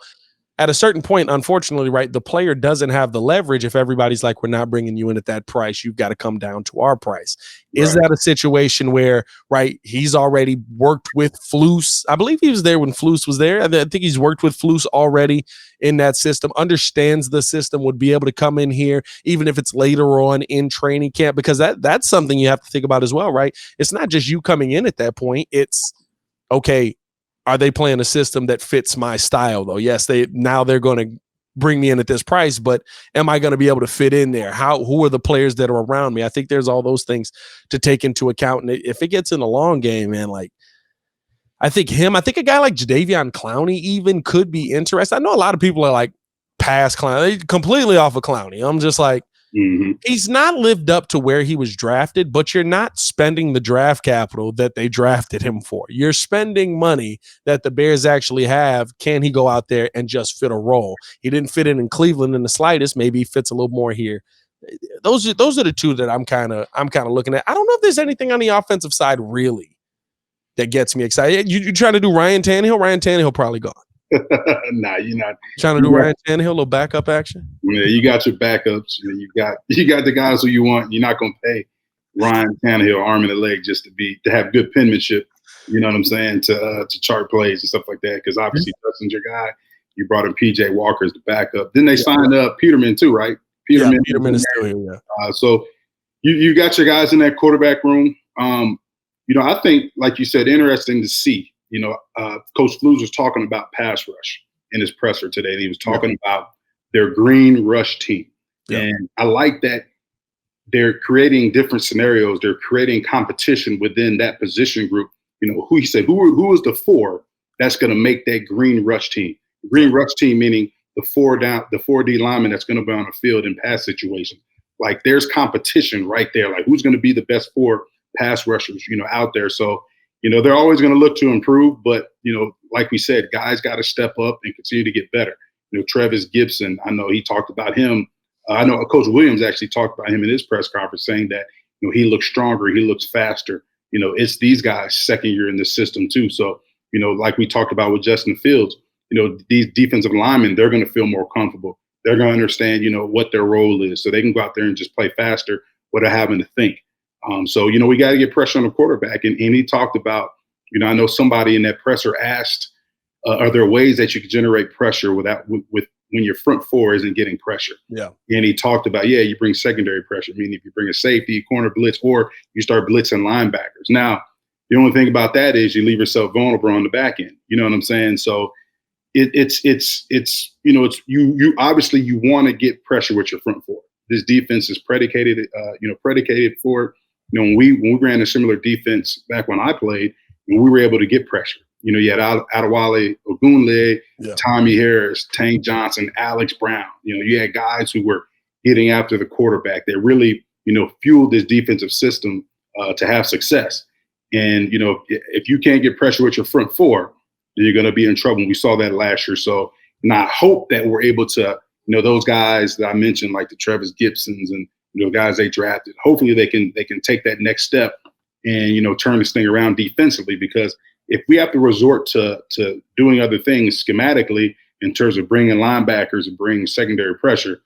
At a certain point, unfortunately, right, the player doesn't have the leverage. If everybody's like, we're not bringing you in at that price, you've got to come down to our price. Right. Is that a situation where, right, he's already worked with Flus? I believe he was there when Flus was there. I think he's worked with Flus already in that system, understands the system, would be able to come in here, even if it's later on in training camp, because that's something you have to think about as well, right? It's not just you coming in at that point. It's, okay, are they playing a system that fits my style, though? Yes, they're going to bring me in at this price, but am I going to be able to fit in there? Who are the players that are around me? I think there's all those things to take into account. And if it gets in a long game, man, I think a guy like Jadeveon Clowney even could be interested. I know a lot of people are like past Clowney, completely off of Clowney. I'm just like, he's not lived up to where he was drafted, but you're not spending the draft capital that they drafted him for. You're spending money that the Bears actually have. Can he go out there and just fit a role? He didn't fit in Cleveland in the slightest. Maybe he fits a little more here. Those are the two that I'm kind of looking at. I don't know if there's anything on the offensive side really that gets me excited. You trying to do Ryan Tannehill? Ryan Tannehill probably gone. Nah, you're not trying to do Ryan Tannehill, a little backup action. Yeah, you got your backups. You got the guys who you want. You're not going to pay Ryan Tannehill arm and a leg just to have good penmanship. You know what I'm saying? To chart plays and stuff like that. Because obviously Dustin's your guy. You brought in PJ Walker as the backup. Then they signed up Peterman too, right? Peterman is still here. Yeah. So you got your guys in that quarterback room. I think, like you said, interesting to see. Coach Flus was talking about pass rush in his presser today. He was talking about their green rush team. Yeah. And I like that they're creating different scenarios. They're creating competition within that position group. Who he said, who is the four that's going to make that green rush team? The green rush team, meaning the 4D lineman that's going to be on the field in pass situations. Like, there's competition right there. Like, who's going to be the best four pass rushers, out there. So, they're always going to look to improve, but, like we said, guys got to step up and continue to get better. Travis Gibson, I know he talked about him. I know Coach Williams actually talked about him in his press conference, saying that, he looks stronger, he looks faster. It's these guys' second year in the system too. So, like we talked about with Justin Fields, these defensive linemen, they're going to feel more comfortable. They're going to understand, what their role is, so they can go out there and just play faster without having to think. So, we got to get pressure on the quarterback. And he talked about, I know somebody in that presser asked, are there ways that you can generate pressure with when your front four isn't getting pressure? Yeah. And he talked about, you bring secondary pressure, meaning if you bring a safety, corner blitz, or you start blitzing linebackers. Now, the only thing about that is you leave yourself vulnerable on the back end. You know what I'm saying? So it's you obviously you want to get pressure with your front four. This defense is predicated for it. When we ran a similar defense back when I played, we were able to get pressure. You had Adewale Ogunle, Tommy Harris, Tank Johnson, Alex Brown. You had guys who were getting after the quarterback that really, fueled this defensive system to have success. And, if you can't get pressure with your front four, then you're going to be in trouble. We saw that last year. So, and I hope that we're able to, those guys that I mentioned, like the Travis Gibsons and, guys they drafted, hopefully they can take that next step and, turn this thing around defensively. Because if we have to resort to doing other things schematically in terms of bringing linebackers and bringing secondary pressure,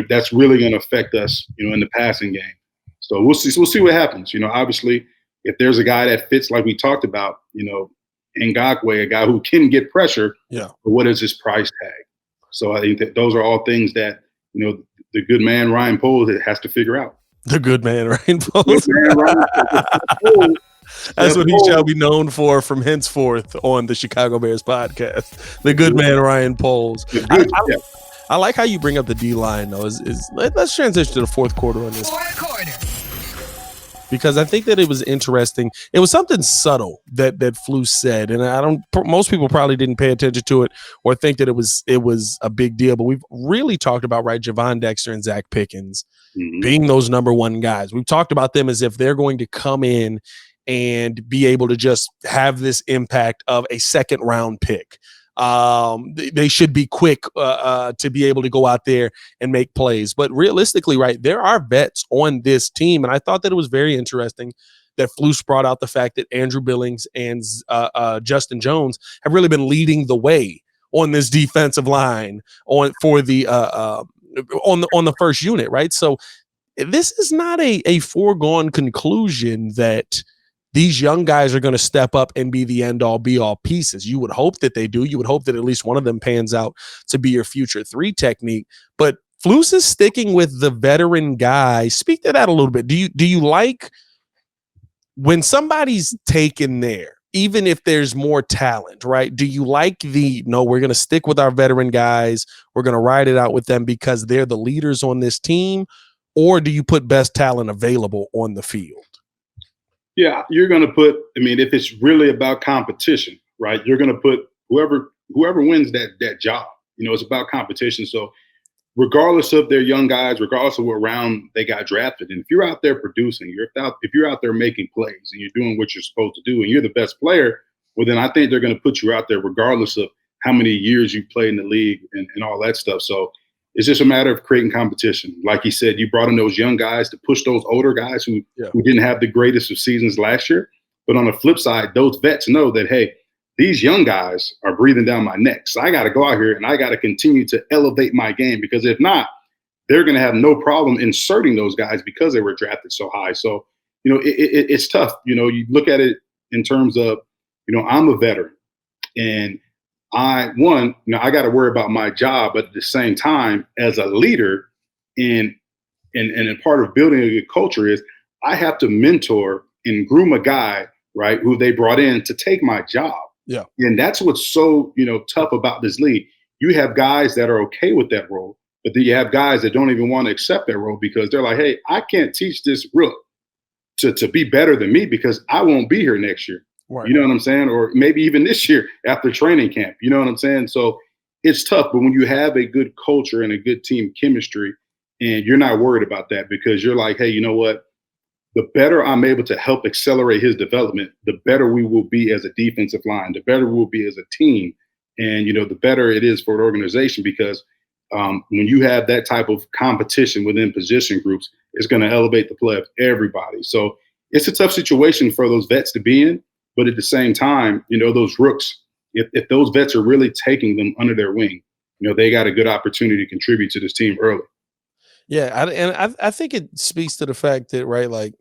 that's really gonna affect us, in the passing game. So we'll see what happens. Obviously, if there's a guy that fits like we talked about, Ngakoue, a guy who can get pressure, but what is his price tag? So I think that those are all things that, the good man Ryan Poles has to figure out. The good man Ryan Poles. That's what he shall be known for from henceforth on the Chicago Bears podcast. The good man Ryan Poles. I like how you bring up the D-line, though. Let's transition to the fourth quarter on this. Fourth quarter. Because I think that it was interesting. It was something subtle that Flus said, and most people probably didn't pay attention to it or think that it was a big deal. But we've really talked about Javon Dexter and Zach Pickens being those number one guys. We've talked about them as if they're going to come in and be able to just have this impact of a second round pick. They should be quick to be able to go out there and make plays. But realistically, right, there are vets on this team. And I thought that it was very interesting that Flus brought out the fact that Andrew Billings and Justin Jones have really been leading the way on this defensive line on the first unit, right? So this is not a foregone conclusion that these young guys are going to step up and be the end-all, be-all pieces. You would hope that they do. You would hope that at least one of them pans out to be your future three technique. But Flus is sticking with the veteran guy. Speak to that a little bit. Do you like when somebody's taken there, even if there's more talent, right? Do you like no, we're going to stick with our veteran guys. We're going to ride it out with them because they're the leaders on this team? Or do you put best talent available on the field? Yeah, you're going to put, if it's really about competition, right, you're going to put whoever wins that job. It's about competition. So regardless of their young guys, regardless of what round they got drafted, and if you're out there producing, if you're out there making plays and you're doing what you're supposed to do and you're the best player, well, then I think they're going to put you out there regardless of how many years you played in the league and all that stuff. So it's just a matter of creating competition. Like he said, you brought in those young guys to push those older guys who didn't have the greatest of seasons last year. But on the flip side, those vets know that, hey, these young guys are breathing down my neck. So I got to go out here and I got to continue to elevate my game, because if not, they're going to have no problem inserting those guys because they were drafted so high. So, it's tough. You look at it in terms of, I'm a veteran and I got to worry about my job, but at the same time, as a leader, and a part of building a good culture is I have to mentor and groom a guy, right, who they brought in to take my job. Yeah. And that's what's so, tough about this league. You have guys that are okay with that role, but then you have guys that don't even want to accept that role because they're like, hey, I can't teach this rook to be better than me because I won't be here next year. Right. You know what I'm saying? Or maybe even this year after training camp. You know what I'm saying? So it's tough. But when you have a good culture and a good team chemistry, and you're not worried about that because you're like, hey, you know what? The better I'm able to help accelerate his development, the better we will be as a defensive line, the better we'll be as a team. And, the better it is for an organization because when you have that type of competition within position groups, it's going to elevate the play of everybody. So it's a tough situation for those vets to be in. But at the same time, those rooks, if those vets are really taking them under their wing, they got a good opportunity to contribute to this team early. Yeah, I think it speaks to the fact that, right, like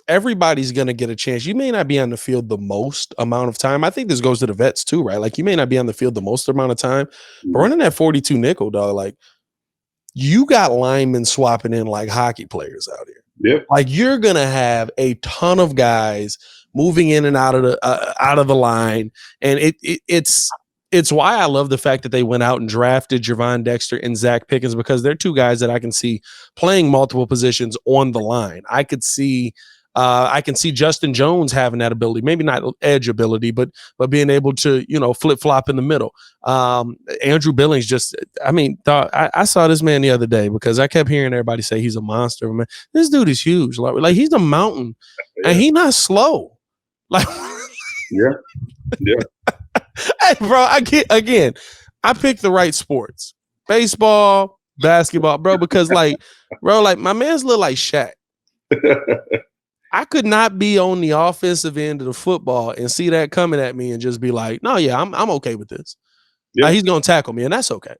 everybody's going to get a chance. You may not be on the field the most amount of time. I think this goes to the vets too, right? Like you may not be on the field the most amount of time, but running that 42 nickel, dog, like you got linemen swapping in like hockey players out here. Yeah. Like you're going to have a ton of guys moving in and out of the line. And it's why I love the fact that they went out and drafted Javon Dexter and Zach Pickens, because they're two guys that I can see playing multiple positions on the line. I can see Justin Jones having that ability, maybe not edge ability, but being able to, flip flop in the middle. Andrew Billings I saw this man the other day because I kept hearing everybody say he's a monster. Man, this dude is huge. Like he's a mountain and he's not slow. Like, yeah. Hey, bro, I picked the right sports. Baseball, basketball, bro, because my man's look like Shaq. I could not be on the offensive end of the football and see that coming at me and just be like, no, yeah, I'm okay with this. Yeah. He's going to tackle me, and that's okay.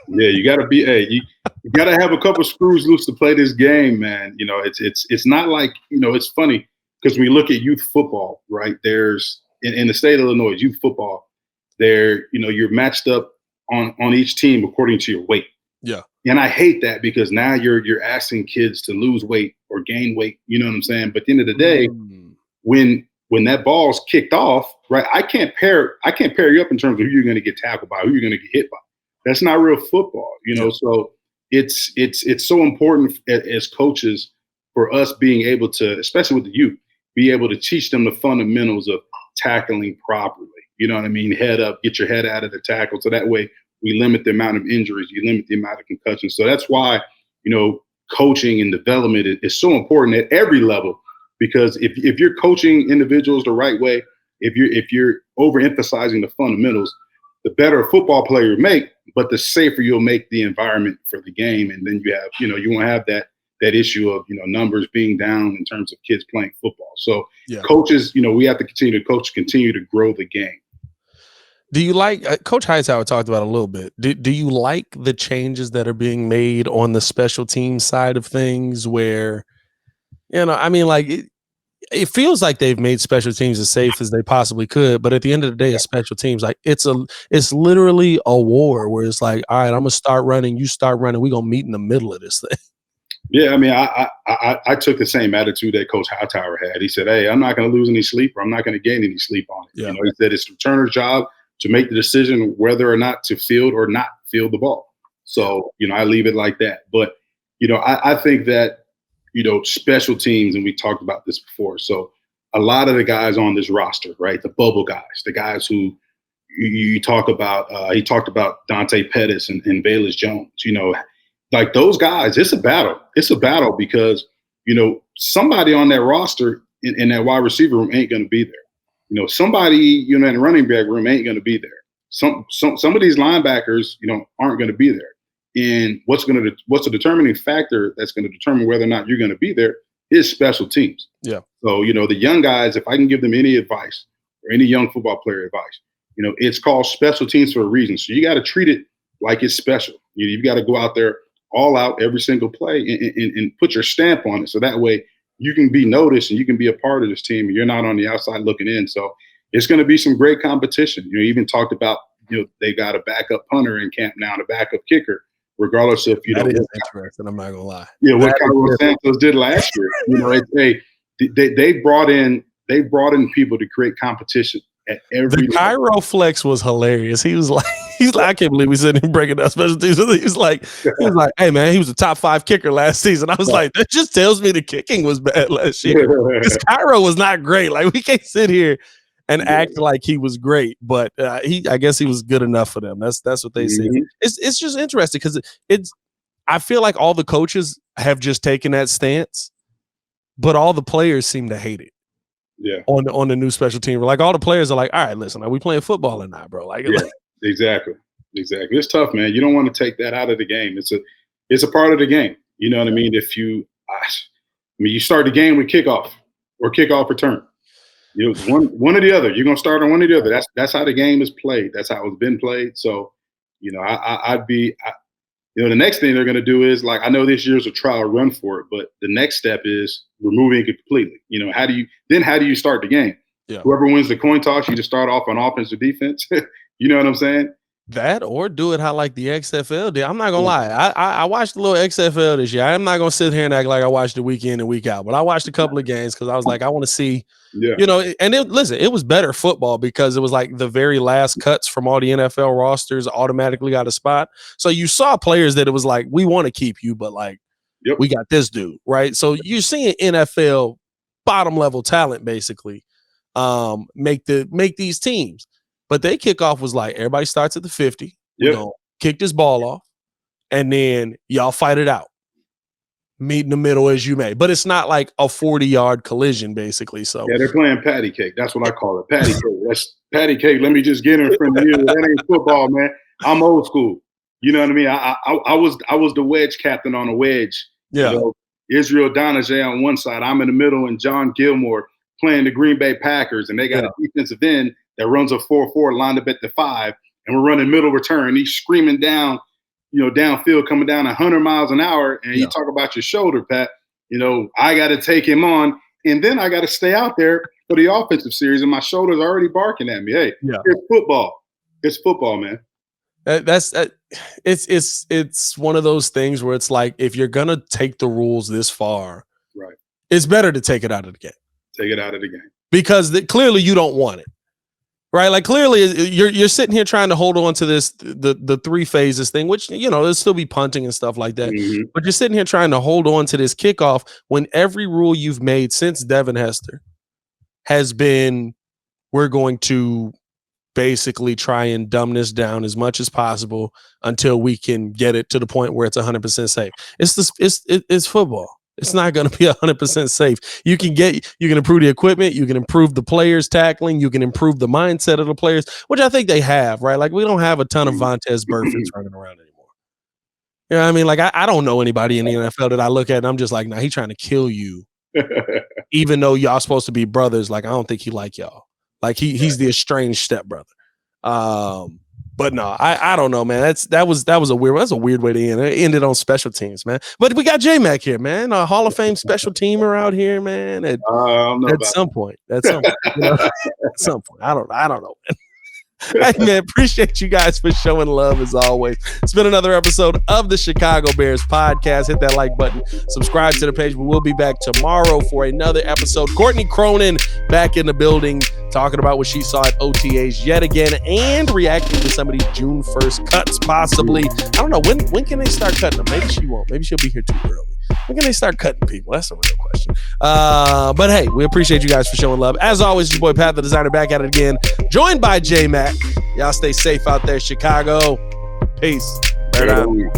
Yeah, you got to be. Hey, you got to have a couple screws loose to play this game, man. You know, it's not like, you know, it's funny because when you look at youth football, right? There's in the state of Illinois, youth football, there, you know, you're matched up on each team according to your weight. Yeah. And I hate that because now you're asking kids to lose weight or gain weight. You know what I'm saying? But at the end of the day, when that ball's kicked off, right? I can't pair you up in terms of who you're going to get tackled by, who you're going to get hit by. That's not real football, you know. So it's so important as coaches for us being able to, especially with the youth, be able to teach them the fundamentals of tackling properly. You know what I mean? Head up, get your head out of the tackle, so that way we limit the amount of injuries, you limit the amount of concussions. So that's why, you know, coaching and development is so important at every level. Because if you're coaching individuals the right way, if you're overemphasizing the fundamentals, the better a football player you make, but the safer you'll make the environment for the game. And then you have, you know, you won't have that issue of, you know, numbers being down in terms of kids playing football. So coaches, you know, we have to continue to grow the game. Do you like Coach Hightower talked about a little bit? Do you like the changes that are being made on the special team side of things where, you know, I mean, like it feels like they've made special teams as safe as they possibly could, but at the end of the day, it's special teams. Like it's literally a war where it's like, all right, I'm gonna start running, you start running, we're gonna meet in the middle of this thing. Yeah, I mean, I took the same attitude that Coach Hightower had. He said, hey, I'm not gonna lose any sleep, or I'm not gonna gain any sleep on it. Yeah. You know, he said it's the returner's job to make the decision whether or not to field or not field the ball. So, you know, I leave it like that. But, you know, I think that, you know, special teams, and we talked about this before. So a lot of the guys on this roster, right, the bubble guys, the guys who you talk about, he talked about Dante Pettis and Velus Jones, you know, like those guys, it's a battle. It's a battle because, you know, somebody on that roster in that wide receiver room ain't going to be there. You know, somebody, you know, in the running back room ain't going to be there. Some of these linebackers, you know, aren't going to be there. And what's a determining factor that's going to determine whether or not you're going to be there is special teams. Yeah. So, you know, the young guys, if I can give them any advice or any young football player advice, you know, it's called special teams for a reason. So you got to treat it like it's special. You've got to go out there all out every single play and put your stamp on it. So that way you can be noticed and you can be a part of this team and you're not on the outside looking in. So it's going to be some great competition. You know, even talked about, you know, they got a backup punter in camp now and a backup kicker. Regardless of, you know, that is interesting. I'm not gonna lie. Yeah, what Carlos Santos did last year. You know, they brought in people to create competition at every. The Cairo flex was hilarious. He was like, I can't believe we sitting here breaking down special teams. He was like, hey man, he was a top 5 kicker last season. I was like, that just tells me the kicking was bad last year. Because Cairo was not great. Like we can't sit here and act like he was great, but I guess he was good enough for them. That's what they say. It's just interesting because I feel like all the coaches have just taken that stance, but all the players seem to hate it. Yeah. On the new special team, like all the players are like, all right, listen, are we playing football or not, bro? Like, exactly. It's tough, man. You don't want to take that out of the game. It's a part of the game. You know what I mean? If you start the game with kickoff or kickoff return. You know, one or the other. You're gonna start on one or the other. That's how the game is played. That's how it's been played. So, you know, you know, the next thing they're gonna do is, like, I know this year's a trial run for it, but the next step is removing it completely. You know, how do you start the game? Yeah. Whoever wins the coin toss, you just start off on offense or defense. You know what I'm saying? That or do it how like the XFL did. I'm not gonna lie. I watched a little XFL this year. I'm not gonna sit here and act like I watched it week in and week out, but I watched a couple of games because I was like, I want to see, you know, and it was better football because it was like the very last cuts from all the NFL rosters automatically got a spot. So you saw players that it was like, we want to keep you, but like we got this dude, right? So you're seeing NFL bottom level talent basically make these teams. But they kickoff was like, everybody starts at the 50. We're going to kick this ball off, and then y'all fight it out. Meet in the middle as you may. But it's not like a 40-yard collision, basically. So yeah, they're playing patty cake. That's what I call it. Patty cake. That's patty cake. Let me just get in front of you. That ain't football, man. I'm old school. You know what I mean? I was the wedge captain on a wedge. Yeah. You know, Israel Donajay on one side. I'm in the middle, and John Gilmore playing the Green Bay Packers, and they got a defensive end that runs a 4-4 lined up at the 5, and we're running middle return. He's screaming down downfield coming down 100 miles an hour, and you talk about your shoulder, Pat, I got to take him on, and then I got to stay out there for the offensive series, and my shoulder's already barking at me. Hey, it's football. It's football, man. It's one of those things where it's like, if you're going to take the rules this far, right, it's better to take it out of the game. Take it out of the game. Because clearly you don't want it. Right, like clearly you're sitting here trying to hold on to this the 3 phases thing, which there'll still be punting and stuff like that. Mm-hmm. But you're sitting here trying to hold on to this kickoff when every rule you've made since Devin Hester has been, we're going to basically try and dumb this down as much as possible until we can get it to the point where it's 100% safe. It's football. It's not going to be 100% safe. You can improve the equipment. You can improve the players tackling. You can improve the mindset of the players, which I think they have, right? Like, we don't have a ton of Vontaze Burficts running around anymore. You know what I mean? Like, I don't know anybody in the NFL that I look at and I'm just like, nah, he's trying to kill you. Even though y'all supposed to be brothers, like, I don't think he like y'all. Like, he's the estranged stepbrother. But no, I don't know, man. That was a weird way to end. It ended on special teams, man. But we got J-Mac here, man. A Hall of Fame special teamer out here, man. At some point. At some point. I don't know, man. Hey, man, appreciate you guys for showing love as always. It's been another episode of the Chicago Bears podcast. Hit that like button. Subscribe to the page. We will be back tomorrow for another episode. Courtney Cronin back in the building talking about what she saw at OTAs yet again and reacting to some of these June 1st cuts possibly. I don't know. When can they start cutting them? Maybe she won't. Maybe she'll be here too early. When can they start cutting people? That's a real question. But hey, we appreciate you guys for showing love. As always, your boy Pat, the designer, back at it again. Joined by J-Mac. Y'all stay safe out there, Chicago. Peace. Bear down.